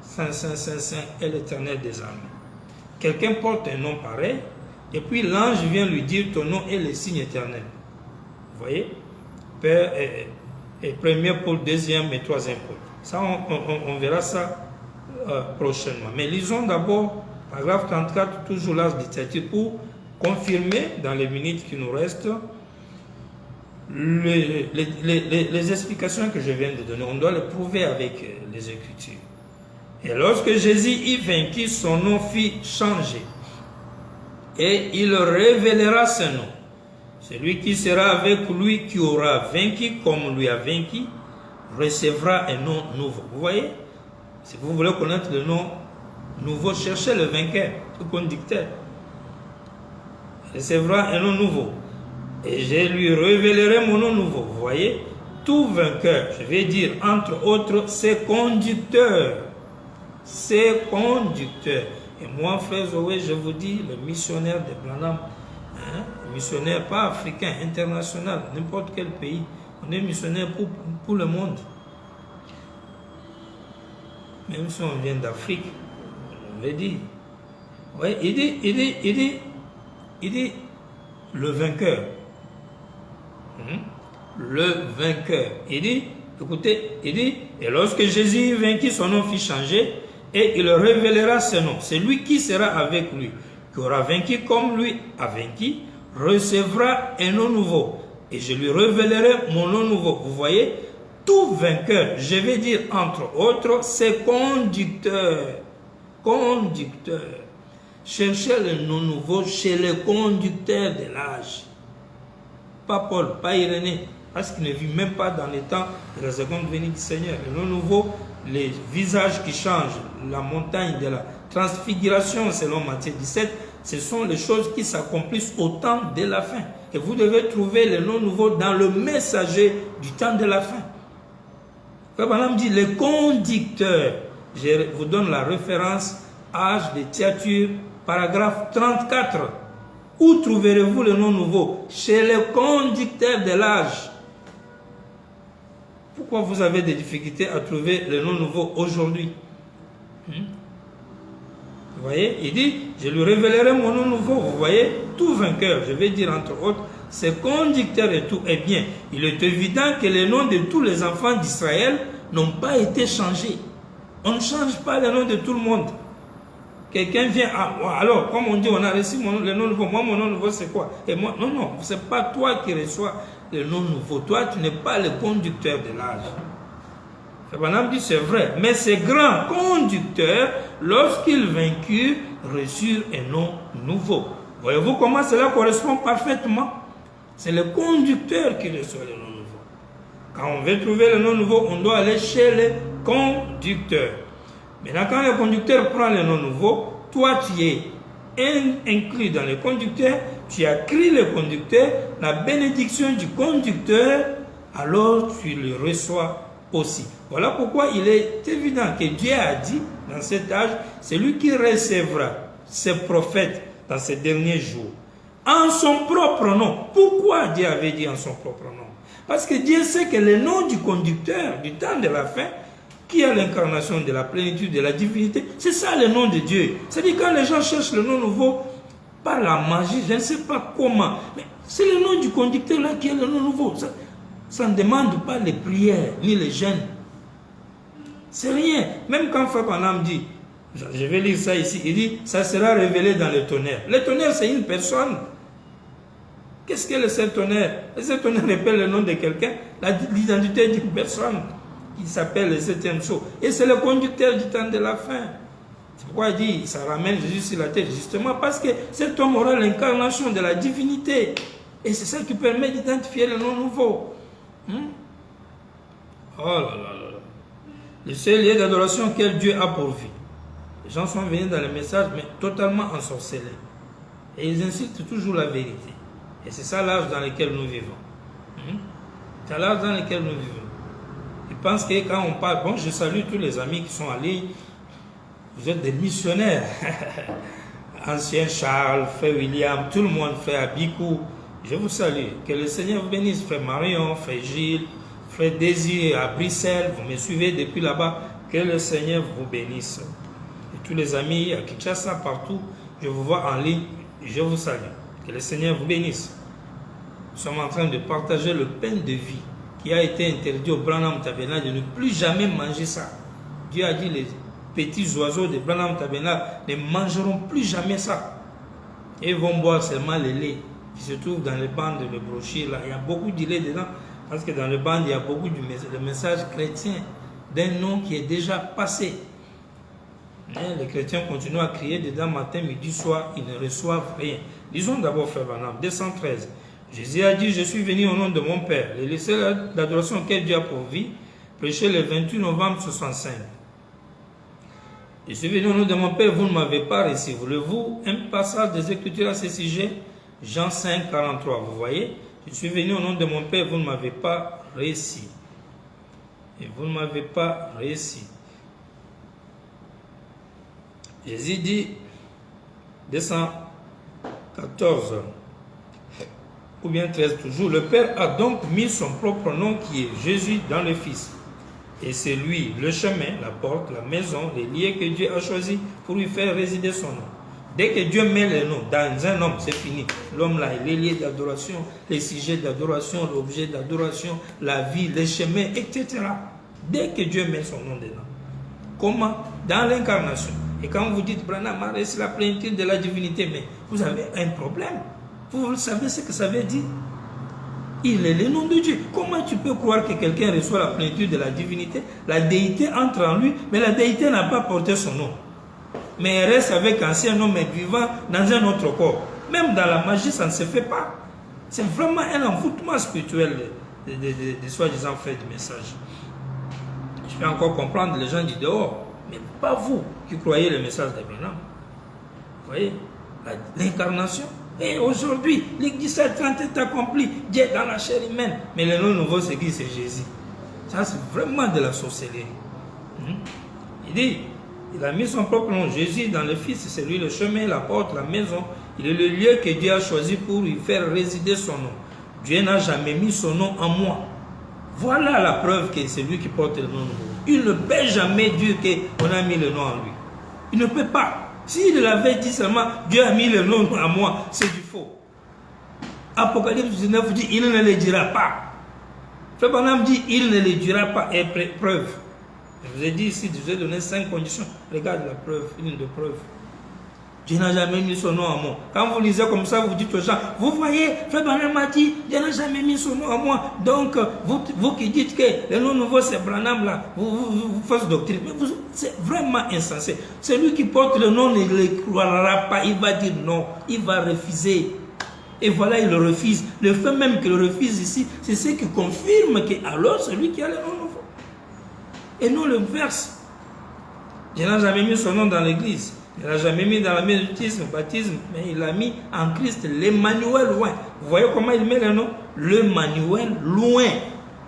Saint, Saint, Saint, Saint et l'Éternel des armées. Quelqu'un porte un nom pareil, et puis l'ange vient lui dire, ton nom est le signe éternel. Vous voyez, Père et 1er Paul, 2e et 3e Paul. Ça, on verra ça prochainement. Mais lisons d'abord, paragraphe 34, toujours l'âge de littérature, pour confirmer, dans les minutes qui nous restent, les explications que je viens de donner. On doit les prouver avec les Écritures. Et lorsque Jésus y vainquit, son nom fit changer. Et il révélera ce nom. Celui qui sera avec lui, qui aura vaincu comme lui a vaincu, recevra un nom nouveau. Vous voyez? Si vous voulez connaître le nom nouveau, cherchez le vainqueur, le conducteur. Recevra un nom nouveau. Et je lui révélerai mon nom nouveau. Vous voyez? Tout vainqueur, je vais dire entre autres, ses conducteurs. Ses conducteurs. Et moi, frère Zoé, je vous dis, le missionnaire de Branham, le missionnaire pas africain, international, n'importe quel pays, on est missionnaire pour le monde. Même si on vient d'Afrique, on le dit. Oui, il dit, le vainqueur. Le vainqueur. Il dit, écoutez, il dit, et lorsque Jésus vainquit, son nom fit changer, et il révélera ce nom. C'est lui qui sera avec lui, qui aura vaincu comme lui a vaincu, recevra un nom nouveau. Et je lui révélerai mon nom nouveau. Vous voyez, tout vainqueur, je vais dire entre autres, c'est conducteur. Conducteur. Cherchez le nom nouveau chez les conducteurs de l'âge. Pas Paul, pas Irénée, parce qu'il ne vit même pas dans les temps de la seconde venue du Seigneur. Le nom nouveau, les visages qui changent, la montagne de la transfiguration selon Matthieu 17, ce sont les choses qui s'accomplissent au temps de la fin. Et vous devez trouver le nom nouveau dans le messager du temps de la fin. Comme Madame dit, les conducteurs, je vous donne la référence, âge de théâtre, paragraphe 34. Où trouverez-vous le nom nouveau? Chez les conducteurs de l'âge. Pourquoi vous avez des difficultés à trouver le nom nouveau aujourd'hui? Vous voyez, il dit, je lui révélerai mon nom nouveau. Vous voyez, tout vainqueur, je vais dire entre autres, ses conducteurs et tout. Eh bien, il est évident que les noms de tous les enfants d'Israël n'ont pas été changés. On ne change pas les noms de tout le monde. Quelqu'un vient, alors, comme on dit, on a reçu le nom nouveau. Moi, mon nom nouveau, c'est quoi? Et moi, non, ce n'est pas toi qui reçois le nom nouveau. Toi, tu n'es pas le conducteur de l'âge. Madame dit, c'est vrai. Mais ces grands conducteurs, lorsqu'ils vaincurent, reçurent un nom nouveau. Voyez-vous comment cela correspond parfaitement? C'est le conducteur qui reçoit le nom nouveau. Quand on veut trouver le nom nouveau, on doit aller chez les conducteurs. Maintenant, quand le conducteur prend le nom nouveau, toi, tu es inclus dans le conducteur, tu as écrit le conducteur, la bénédiction du conducteur, alors tu le reçois aussi. Voilà pourquoi il est évident que Dieu a dit, dans cet âge, c'est lui qui recevra ses prophètes dans ces derniers jours, en son propre nom. Pourquoi Dieu avait dit en son propre nom? Parce que Dieu sait que le nom du conducteur, du temps de la fin, qui est l'incarnation de la plénitude de la divinité, c'est ça le nom de Dieu. C'est-à-dire quand les gens cherchent le nom nouveau, par la magie, je ne sais pas comment, mais c'est le nom du conducteur là qui est le nom nouveau. Ça ne demande pas les prières, ni les jeûnes. C'est rien. Même quand Frère Branham dit, je vais lire ça ici, il dit, ça sera révélé dans le tonnerre. Le tonnerre, c'est une personne. Qu'est-ce que le sept tonnerre? Le sept tonnerre répète le nom de quelqu'un, l'identité d'une personne qui s'appelle le septième sceau. Et c'est le conducteur du temps de la fin. C'est pourquoi il dit, ça ramène Jésus sur la terre, justement parce que cet homme aura l'incarnation de la divinité. Et c'est ça qui permet d'identifier le nom nouveau. Oh là là là là. Le seul lieu d'adoration que Dieu a pourvu. Les gens sont venus dans le message, mais totalement ensorcelés. Et ils insultent toujours la vérité. Et c'est ça l'âge dans lequel nous vivons. C'est l'âge dans lequel nous vivons. Ils pensent que quand on parle, bon, je salue tous les amis qui sont allés, vous êtes des missionnaires. Ancien Charles, Frère William, tout le monde, Frère Abikou, je vous salue. Que le Seigneur vous bénisse, Frère Marion, Frère Gilles, Frère Désir à Bruxelles, vous me suivez depuis là-bas, que le Seigneur vous bénisse. Et tous les amis à Kinshasa, partout, je vous vois en ligne, je vous salue. Que le Seigneur vous bénisse. Nous sommes en train de partager le pain de vie qui a été interdit au Branham Tabernacle de ne plus jamais manger ça. Dieu a dit les petits oiseaux de Branham Tabernacle ne mangeront plus jamais ça. Et ils vont boire seulement le lait qui se trouve dans les bandes de brochures. Là. Il y a beaucoup de lait dedans parce que dans les bandes, il y a beaucoup de messages chrétiens d'un nom qui est déjà passé. Mais les chrétiens continuent à crier dedans matin, midi, soir, ils ne reçoivent rien. Disons d'abord Frère Branham, 213. Jésus a dit, je suis venu au nom de mon Père. Le laisser l'adoration que Dieu a pourvu, prêché le 28 novembre 65. Je suis venu au nom de mon Père, vous ne m'avez pas reçu. Voulez-vous un passage des Écritures à ce sujet? Jean 5, 43, vous voyez? Je suis venu au nom de mon Père, vous ne m'avez pas reçu. Et vous ne m'avez pas reçu. Jésus dit, 214, ou bien 13 toujours, le Père a donc mis son propre nom qui est Jésus dans le Fils. Et c'est lui, le chemin, la porte, la maison, les lieux que Dieu a choisis pour lui faire résider son nom. Dès que Dieu met le nom dans un homme, c'est fini. L'homme là, les lieux d'adoration, les sujets d'adoration, l'objet d'adoration, la vie, les chemins, etc. Dès que Dieu met son nom dedans. Comment? Dans l'incarnation. Et quand vous dites, Branham, c'est la plénitude de la divinité, mais vous avez un problème. Vous savez ce que ça veut dire? Il est le nom de Dieu. Comment tu peux croire que quelqu'un reçoit la plénitude de la divinité? La déité entre en lui, mais la déité n'a pas porté son nom. Mais elle reste avec ancien homme vivant dans un autre corps. Même dans la magie, ça ne se fait pas. C'est vraiment un envoûtement spirituel de soi-disant frères du message. Je peux encore comprendre les gens du dehors, mais pas vous qui croyez le message d'Abraham. Vous voyez, l'incarnation. Et aujourd'hui, l'Église 1730 est accompli. Dieu dans la chair humaine. Mais le nom nouveau, c'est qui? C'est Jésus. Ça, c'est vraiment de la sorcellerie. Il dit, il a mis son propre nom, Jésus, dans le Fils. C'est lui le chemin, la porte, la maison. Il est le lieu que Dieu a choisi pour lui faire résider son nom. Dieu n'a jamais mis son nom en moi. Voilà la preuve que c'est lui qui porte le nom nouveau. Il ne peut jamais dire qu'on a mis le nom en lui. Il ne peut pas. S'il l'avait dit seulement, Dieu a mis le nom à moi, c'est du faux. Apocalypse 19 dit, il ne le dira pas. Frère Branham dit, il ne le dira pas. Et preuve. Je vous ai dit ici, je vous ai donné 5 conditions. Regarde la preuve, une de preuve. Dieu n'a jamais mis son nom à moi. Quand vous lisez comme ça, vous dites aux gens, vous voyez, Frère Branham a dit, Dieu n'a jamais mis son nom à moi. Donc, vous qui dites que le nom nouveau c'est Branham là, vous faites doctrine. Mais c'est vraiment insensé. Celui qui porte le nom ne le croira pas. Il va dire non. Il va refuser. Et voilà, il le refuse. Le fait même qu'il le refuse ici, c'est ce qui confirme que alors celui qui a le nom nouveau. Et non le verse. Dieu n'a jamais mis son nom dans l'église. Il n'a jamais mis dans le baptisme, mais il l'a mis en Christ, l'Emmanuel loin. Vous voyez comment il met le nom? L'Emmanuel loin,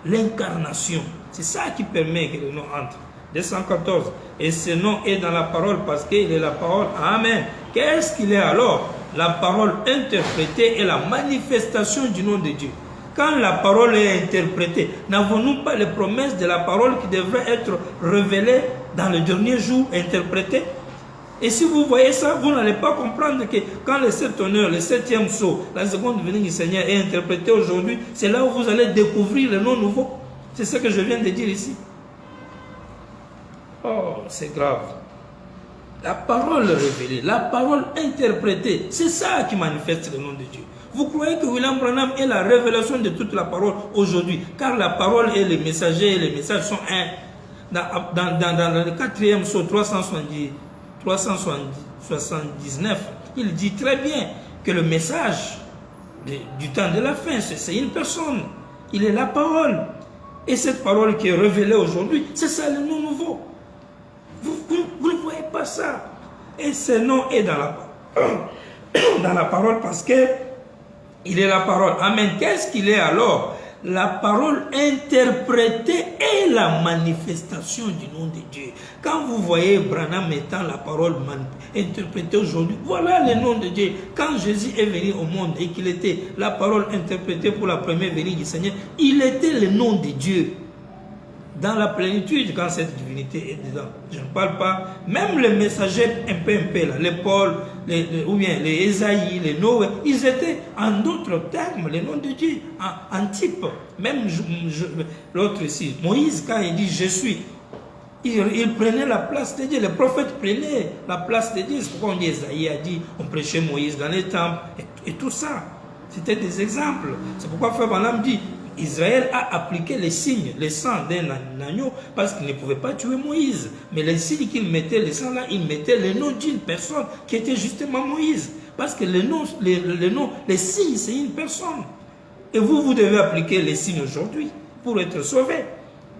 l'incarnation. C'est ça qui permet que le nom entre. 214. Et ce nom est dans la parole parce qu'il est la parole. Amen. Qu'est-ce qu'il est alors? La parole interprétée est la manifestation du nom de Dieu. Quand la parole est interprétée, n'avons-nous pas les promesses de la parole qui devraient être révélées dans le dernier jour, interprétées? Et si vous voyez ça, vous n'allez pas comprendre que quand le 7 honneur, le 7e sceau, la seconde venue du Seigneur est interprétée aujourd'hui, c'est là où vous allez découvrir le nom nouveau. C'est ce que je viens de dire ici. Oh, c'est grave. La parole révélée, la parole interprétée, c'est ça qui manifeste le nom de Dieu. Vous croyez que William Branham est la révélation de toute la parole aujourd'hui? Car la parole et les messagers et les messages sont un. Dans le 4e psaume 379, il dit très bien que le message du temps de la fin, c'est une personne. Il est la parole. Et cette parole qui est révélée aujourd'hui, c'est ça le nom nouveau. Vous ne voyez pas ça. Et ce nom est dans la parole parce que il est la parole. Amen. Qu'est-ce qu'il est alors? La parole interprétée est la manifestation du nom de Dieu. Quand vous voyez Branham mettant la parole interprétée aujourd'hui, voilà le nom de Dieu. Quand Jésus est venu au monde et qu'il était la parole interprétée pour la première venue du Seigneur, il était le nom de Dieu. Dans la plénitude, quand cette divinité est dedans. Je ne parle pas, même les messagers un peu là, les Paul, ou bien les Esaïe, les Noé, ils étaient en d'autres termes, le nom de Dieu, en type. Même l'autre ici, Moïse, quand il dit je suis, il prenait la place de Dieu, les prophètes prenaient la place de Dieu. C'est pourquoi on dit Esaïe a dit, on prêchait Moïse dans les temples, et tout ça. C'était des exemples. C'est pourquoi Frère Branham dit, Israël a appliqué les signes, le sang d'un agneau, parce qu'il ne pouvait pas tuer Moïse. Mais les signes qu'il mettait, le sang là, il mettait le nom d'une personne qui était justement Moïse. Parce que les signes, c'est une personne. Et vous devez appliquer les signes aujourd'hui pour être sauvé.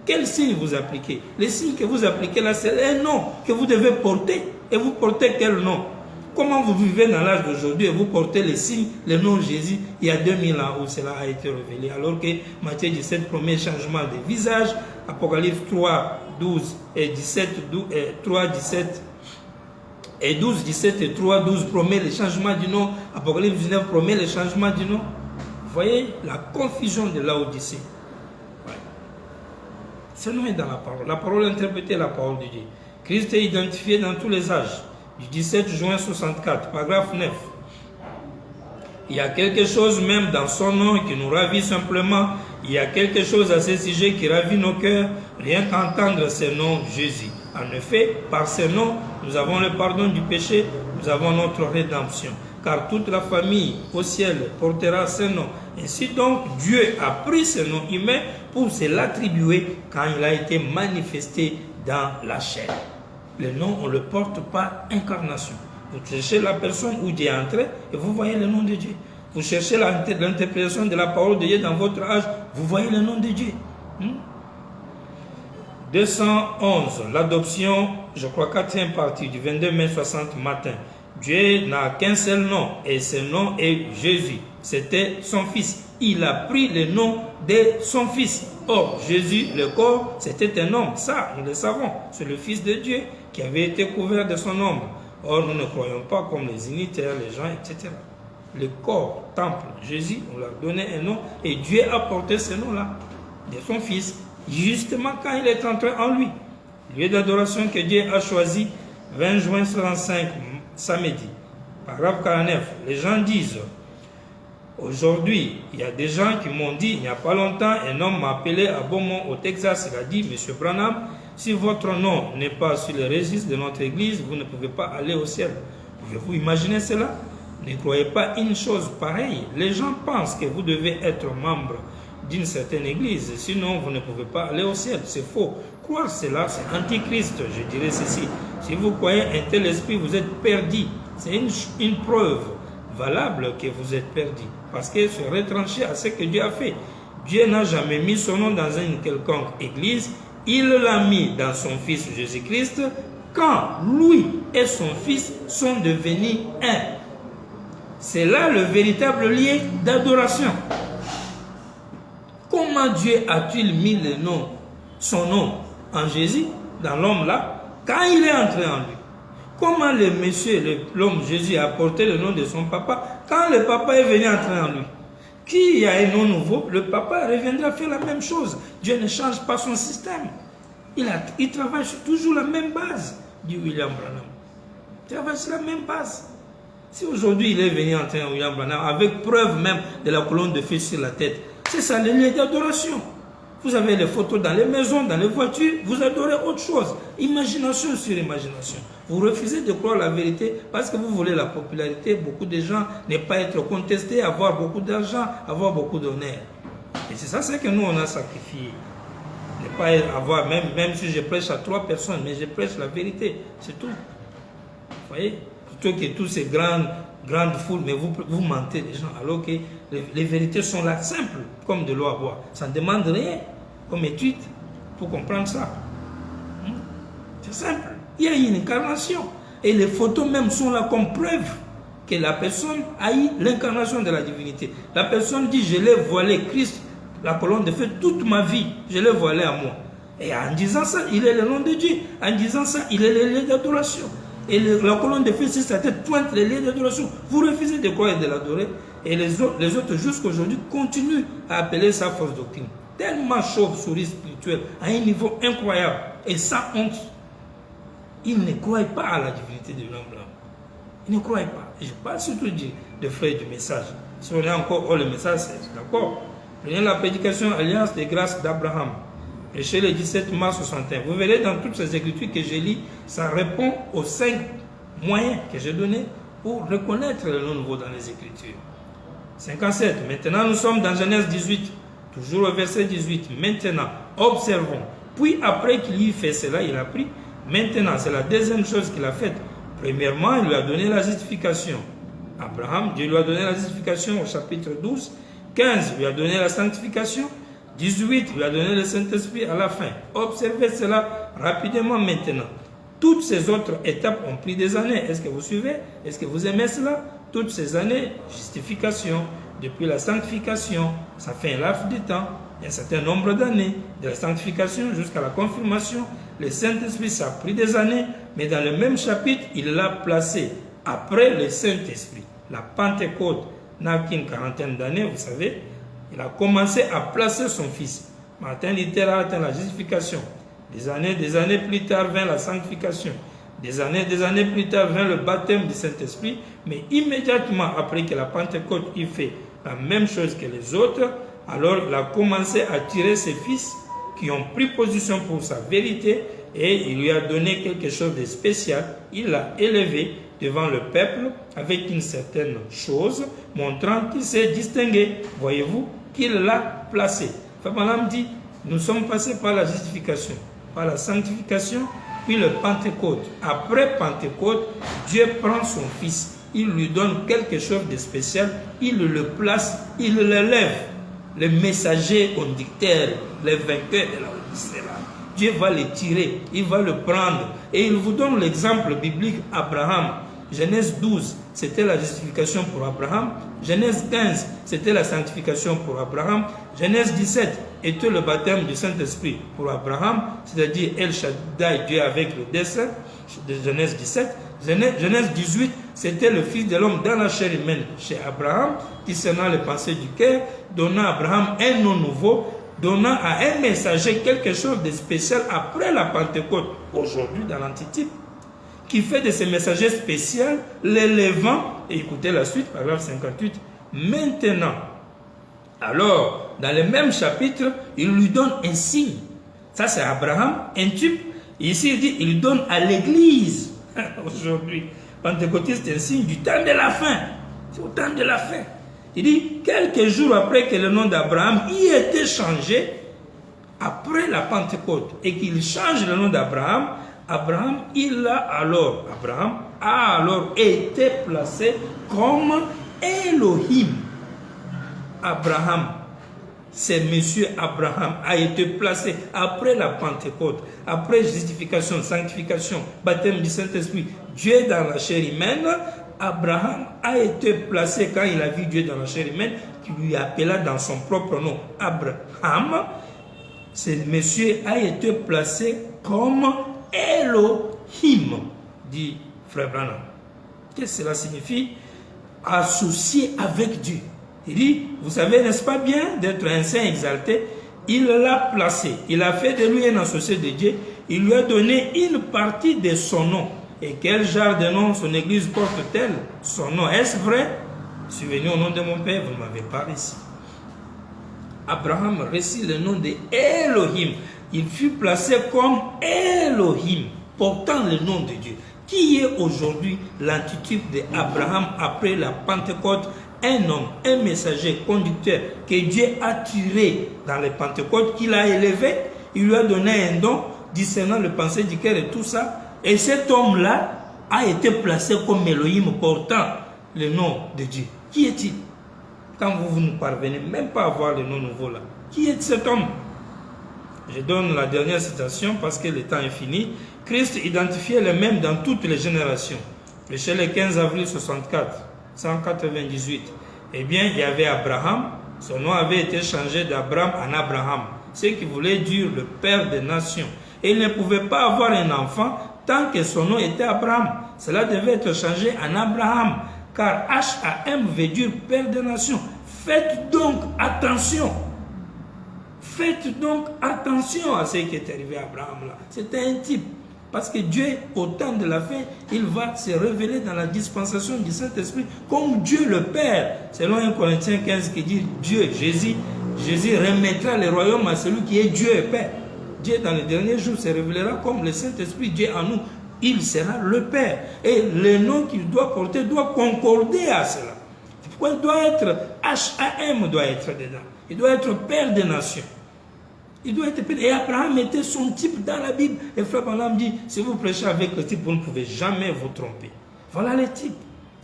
Quel signe vous appliquez? Les signes que vous appliquez là, c'est un nom que vous devez porter. Et vous portez quel nom? Comment vous vivez dans l'âge d'aujourd'hui et vous portez les signes, le nom de Jésus, il y a 2000 ans où cela a été révélé. Alors que Matthieu 17 promet changement de visage, Apocalypse 3, 12 et 17, 3, 17 et 12, 17 et 3, 12 promet le changement du nom. Apocalypse 19 promet le changement du nom. Vous voyez la confusion de Laodicée. Ouais. Ce nom est dans la parole. La parole interprétée est la parole de Dieu. Christ est identifié dans tous les âges. Du 17 juin 64, paragraphe 9. Il y a quelque chose même dans son nom qui nous ravit simplement. Il y a quelque chose à ce sujet qui ravit nos cœurs, rien qu'entendre ce nom Jésus. En effet, par ce nom, nous avons le pardon du péché, nous avons notre rédemption. Car toute la famille au ciel portera ce nom. Ainsi donc, Dieu a pris ce nom humain pour se l'attribuer quand il a été manifesté dans la chair. Le nom, on ne le porte par incarnation. Vous cherchez la personne où Dieu est entré et vous voyez le nom de Dieu. Vous cherchez l'interprétation de la parole de Dieu dans votre âge, vous voyez le nom de Dieu. 211, l'adoption, je crois, 4e partie, du 22 mai 60 matin. Dieu n'a qu'un seul nom et ce nom est Jésus. C'était son fils. Il a pris le nom de son fils. Or, Jésus, le corps, c'était un homme. Ça, nous le savons. C'est le Fils de Dieu qui avait été couvert de son ombre. Or, nous ne croyons pas comme les unitaires, les gens, etc. Le corps, temple, Jésus, on leur donnait un nom et Dieu a porté ce nom-là de son Fils, justement quand il est entré en lui. Lieu d'adoration que Dieu a choisi, 20 juin 65, samedi. Paragraphe 49. Les gens disent, aujourd'hui, il y a des gens qui m'ont dit, il n'y a pas longtemps, un homme m'a appelé à Beaumont au Texas, il a dit, Monsieur Branham, si votre nom n'est pas sur le registre de notre église, vous ne pouvez pas aller au ciel. Pouvez-vous imaginer cela? Ne croyez pas une chose pareille. Les gens pensent que vous devez être membre d'une certaine église, sinon vous ne pouvez pas aller au ciel. C'est faux. Croire cela, c'est antichrist, je dirais ceci. Si vous croyez un tel esprit, vous êtes perdu. C'est une preuve valable que vous êtes perdu. Parce que c'est retranché à ce que Dieu a fait. Dieu n'a jamais mis son nom dans une quelconque église. Il l'a mis dans son Fils Jésus-Christ quand lui et son Fils sont devenus un. C'est là le véritable lien d'adoration. Comment Dieu a-t-il mis le nom, son nom en Jésus, dans l'homme là, quand il est entré en lui? Comment le monsieur, l'homme Jésus a porté le nom de son papa quand le papa est venu entrer en lui? Qui a un nom nouveau, le papa reviendra faire la même chose. Dieu ne change pas son système. Il travaille sur toujours la même base, dit William Branham. Il travaille sur la même base. Si aujourd'hui il est venu entrer en William Branham avec preuve même de la colonne de feu sur la tête, c'est ça le lieu d'adoration. Vous avez les photos dans les maisons, dans les voitures, vous adorez autre chose. Imagination sur imagination. Vous refusez de croire la vérité parce que vous voulez la popularité, beaucoup de gens, ne pas être contestés, avoir beaucoup d'argent, avoir beaucoup d'honneur. Et c'est ça, c'est que nous, on a sacrifié. Ne pas avoir, même si je prêche à 3 personnes, mais je prêche la vérité, c'est tout. Vous voyez? Plutôt que toutes ces grandes foules, mais vous mentez les gens, alors que les vérités sont là, simples, comme de l'eau à boire. Ça ne demande rien comme étude pour comprendre ça. C'est simple. Il y a une incarnation. Et les photos même sont là comme preuve que la personne a eu l'incarnation de la divinité. La personne dit, je l'ai voilé, Christ, la colonne de feu, toute ma vie, je l'ai voilé à moi. Et en disant ça, il est le nom de Dieu. En disant ça, il est le lieu d'adoration. Et la colonne de feu, si sa tête pointe les lieux d'adoration, vous refusez de croire et de l'adorer. Et les autres jusqu'à aujourd'hui, continuent à appeler ça fausse doctrine. Tellement chauve-souris spirituelle, à un niveau incroyable. Et sans honte, ils ne croient pas à la divinité de l'homme blanc. Ils ne croient pas. Et je parle surtout de frères du message. Si on est encore hors le message, c'est d'accord. Prenez la prédication Alliance des grâces d'Abraham. Prêchez le 17 mars 61. Vous verrez dans toutes ces écritures que je lis, ça répond aux 5 moyens que j'ai donnés pour reconnaître le nom nouveau dans les écritures. 57. Maintenant, nous sommes dans Genèse 18, toujours au verset 18. Maintenant, observons. Puis après qu'il eut fait cela, il a pris. Maintenant, c'est la deuxième chose qu'il a faite. Premièrement, il lui a donné la justification. Abraham, Dieu lui a donné la justification au chapitre 12. 15, lui a donné la sanctification. 18, lui a donné le Saint-Esprit à la fin. Observez cela rapidement maintenant. Toutes ces autres étapes ont pris des années. Est-ce que vous suivez? Est-ce que vous aimez cela? Toutes ces années, justification, depuis la sanctification, ça fait un laps de temps, un certain nombre d'années, de la sanctification jusqu'à la confirmation. Le Saint-Esprit, ça a pris des années, mais dans le même chapitre, il l'a placé après le Saint-Esprit. La Pentecôte n'a qu'une quarantaine d'années, vous savez. Il a commencé à placer son fils. Martin Luther a atteint la justification. Des années plus tard vint la sanctification. Des années plus tard vint le baptême du Saint-Esprit. Mais immédiatement après que la Pentecôte eut fait la même chose que les autres, alors il a commencé à tirer ses fils qui ont pris position pour sa vérité et il lui a donné quelque chose de spécial. Il l'a élevé devant le peuple avec une certaine chose, montrant qu'il s'est distingué. Voyez-vous qu'il l'a placé. Fabalam dit, nous sommes passés par la justification, par la sanctification, puis le Pentecôte. Après Pentecôte, Dieu prend son fils, il lui donne quelque chose de spécial, il le place, il l'élève. Le messager conducteur, le vainqueur de la Odyssée. Dieu va le tirer, il va le prendre. Et il vous donne l'exemple biblique Abraham. Genèse 12, c'était la justification pour Abraham. Genèse 15, c'était la sanctification pour Abraham. Genèse 17 était le baptême du Saint-Esprit pour Abraham, c'est-à-dire El Shaddai, Dieu avec le dessein, de Genèse 17. Genèse 18, c'était le Fils de l'homme dans la chair humaine chez Abraham, discernant les pensées du cœur, donnant à Abraham un nom nouveau, donnant à un messager quelque chose de spécial après la Pentecôte, aujourd'hui dans l'Antitype, qui fait de ces messagers spéciaux l'élevant, et écoutez la suite, paragraphe 58, maintenant. Alors, dans le même chapitre, il lui donne un signe. Ça, c'est Abraham, un type. Ici, il dit, il donne à l'Église, aujourd'hui. Pentecôtiste, c'est un signe du temps de la fin. C'est au temps de la fin. Il dit, quelques jours après que le nom d'Abraham y était changé, après la Pentecôte, et qu'il change le nom d'Abraham, Abraham a alors été placé comme Elohim. Abraham, c'est Monsieur Abraham, a été placé après la Pentecôte, après justification, sanctification, baptême du Saint-Esprit, Dieu dans la chair humaine. Abraham a été placé quand il a vu Dieu dans la chair humaine, qui lui appela dans son propre nom Abraham. Ce monsieur a été placé comme Elohim, dit Frère Branham. Qu'est-ce que cela signifie? Associé avec Dieu. Il dit, vous savez, n'est-ce pas bien d'être un saint exalté? Il l'a placé, il a fait de lui un associé de Dieu, il lui a donné une partie de son nom. Et quel genre de nom son église porte-t-elle? Son nom, est-ce vrai? Subvenez au nom de mon Père, vous ne m'avez pas ici. Abraham reçut le nom de Elohim. Il fut placé comme Elohim, portant le nom de Dieu. Qui est aujourd'hui l'antitype d'Abraham après la Pentecôte? Un homme, un messager, conducteur que Dieu a tiré dans les Pentecôtes, qu'il a élevé, il lui a donné un don, discernant le pensée du cœur et tout ça. Et cet homme-là a été placé comme Elohim, portant le nom de Dieu. Qui est-il? Quand vous ne parvenez même pas à voir le nom nouveau là, qui est cet homme? Je donne la dernière citation parce que le temps est fini. Christ identifiait le même dans toutes les générations. Michel le 15 avril 64, 198. Eh bien, il y avait Abraham, son nom avait été changé d'Abraham en Abraham, ce qui voulait dire le père des nations. Et il ne pouvait pas avoir un enfant tant que son nom était Abraham. Cela devait être changé en Abraham, car H-A-M veut dire père des nations. Faites donc attention. Faites donc attention à ce qui est arrivé à Abraham là. C'était un type. Parce que Dieu, au temps de la fin, il va se révéler dans la dispensation du Saint-Esprit comme Dieu le Père. Selon 1 Corinthiens 15 qui dit Dieu, Jésus remettra le royaume à celui qui est Dieu et Père. Dieu, dans les derniers jours, se révélera comme le Saint-Esprit, Dieu en nous. Il sera le Père. Et le nom qu'il doit porter doit concorder à cela. C'est pourquoi il doit être H-A-M doit être dedans. Il doit être Père des nations. Il doit être Père. Et Abraham était son type dans la Bible. Et Frère Branham dit, si vous prêchez avec le type, vous ne pouvez jamais vous tromper. Voilà le type.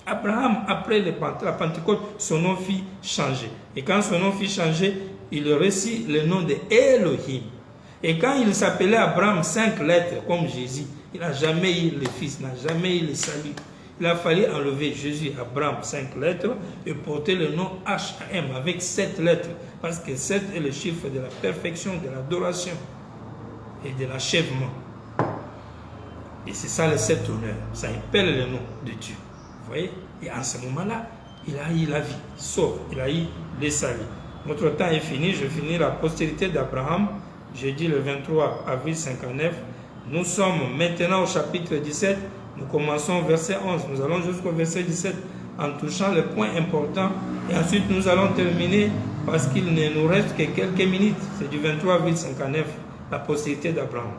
Abraham, après la Pentecôte, son nom fit changer. Et quand son nom fit changer, il reçut le nom de Elohim. Et quand il s'appelait Abraham, 5 lettres, comme Jésus, il n'a jamais eu le Fils, n'a jamais eu le salut. Il a fallu enlever Jésus, Abraham, 5 lettres, et porter le nom H-A-M avec 7 lettres. Parce que 7 est le chiffre de la perfection, de l'adoration et de l'achèvement. Et c'est ça le 7 honneur. Ça appelle le nom de Dieu. Vous voyez? Et en ce moment-là, il a eu la vie, sauf, il a eu le salut. Notre temps est fini. Je finis la postérité d'Abraham. Jeudi le 23 avril 59. Nous sommes maintenant au chapitre 17. Nous commençons au verset 11. Nous allons jusqu'au verset 17 en touchant le point important. Et ensuite, nous allons terminer parce qu'il ne nous reste que quelques minutes. C'est du 23 avril 59, la postérité d'Abraham.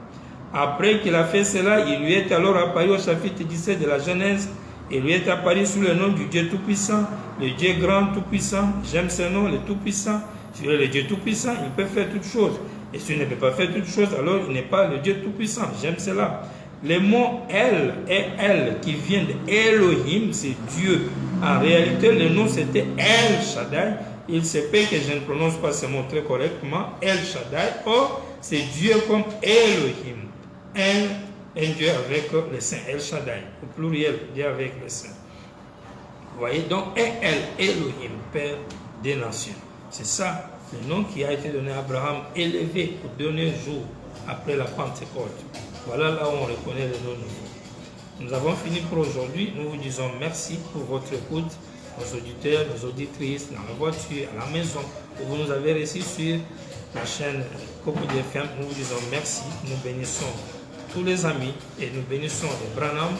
Après qu'il a fait cela, il lui est alors apparu au chapitre 17 de la Genèse. Il lui est apparu sous le nom du Dieu Tout-Puissant, le Dieu grand Tout-Puissant. J'aime ce nom, le Tout-Puissant. Si le Dieu Tout-Puissant, il peut faire toutes choses. Et s'il ne peut pas faire toutes choses, alors il n'est pas le Dieu Tout-Puissant. J'aime cela. Le mot El et El qui vient de Elohim, c'est Dieu. En réalité, le nom c'était El Shaddai. Il se peut que je ne prononce pas ce mot très correctement. El Shaddai. Or, c'est Dieu comme Elohim. Un Dieu avec le Saint. El Shaddai. Au pluriel, Dieu avec le Saint. Vous voyez, donc El Elohim, Père des nations. C'est ça le nom qui a été donné à Abraham, élevé au dernier jour après la Pentecôte. Voilà là où on reconnaît le nom nouveau. Nous avons fini pour aujourd'hui. Nous vous disons merci pour votre écoute, nos auditeurs, nos auditrices, dans la voiture, à la maison, où vous nous avez reçus sur la chaîne Coco FM. Nous vous disons merci. Nous bénissons tous les amis et nous bénissons les Branham.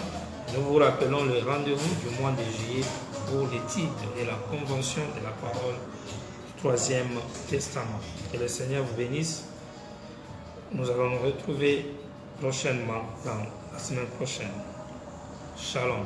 Nous vous rappelons le rendez-vous du mois de juillet pour l'étude et la convention de la parole du 3e Testament. Que le Seigneur vous bénisse. Nous allons nous retrouver prochainement, dans la semaine prochaine. Shalom.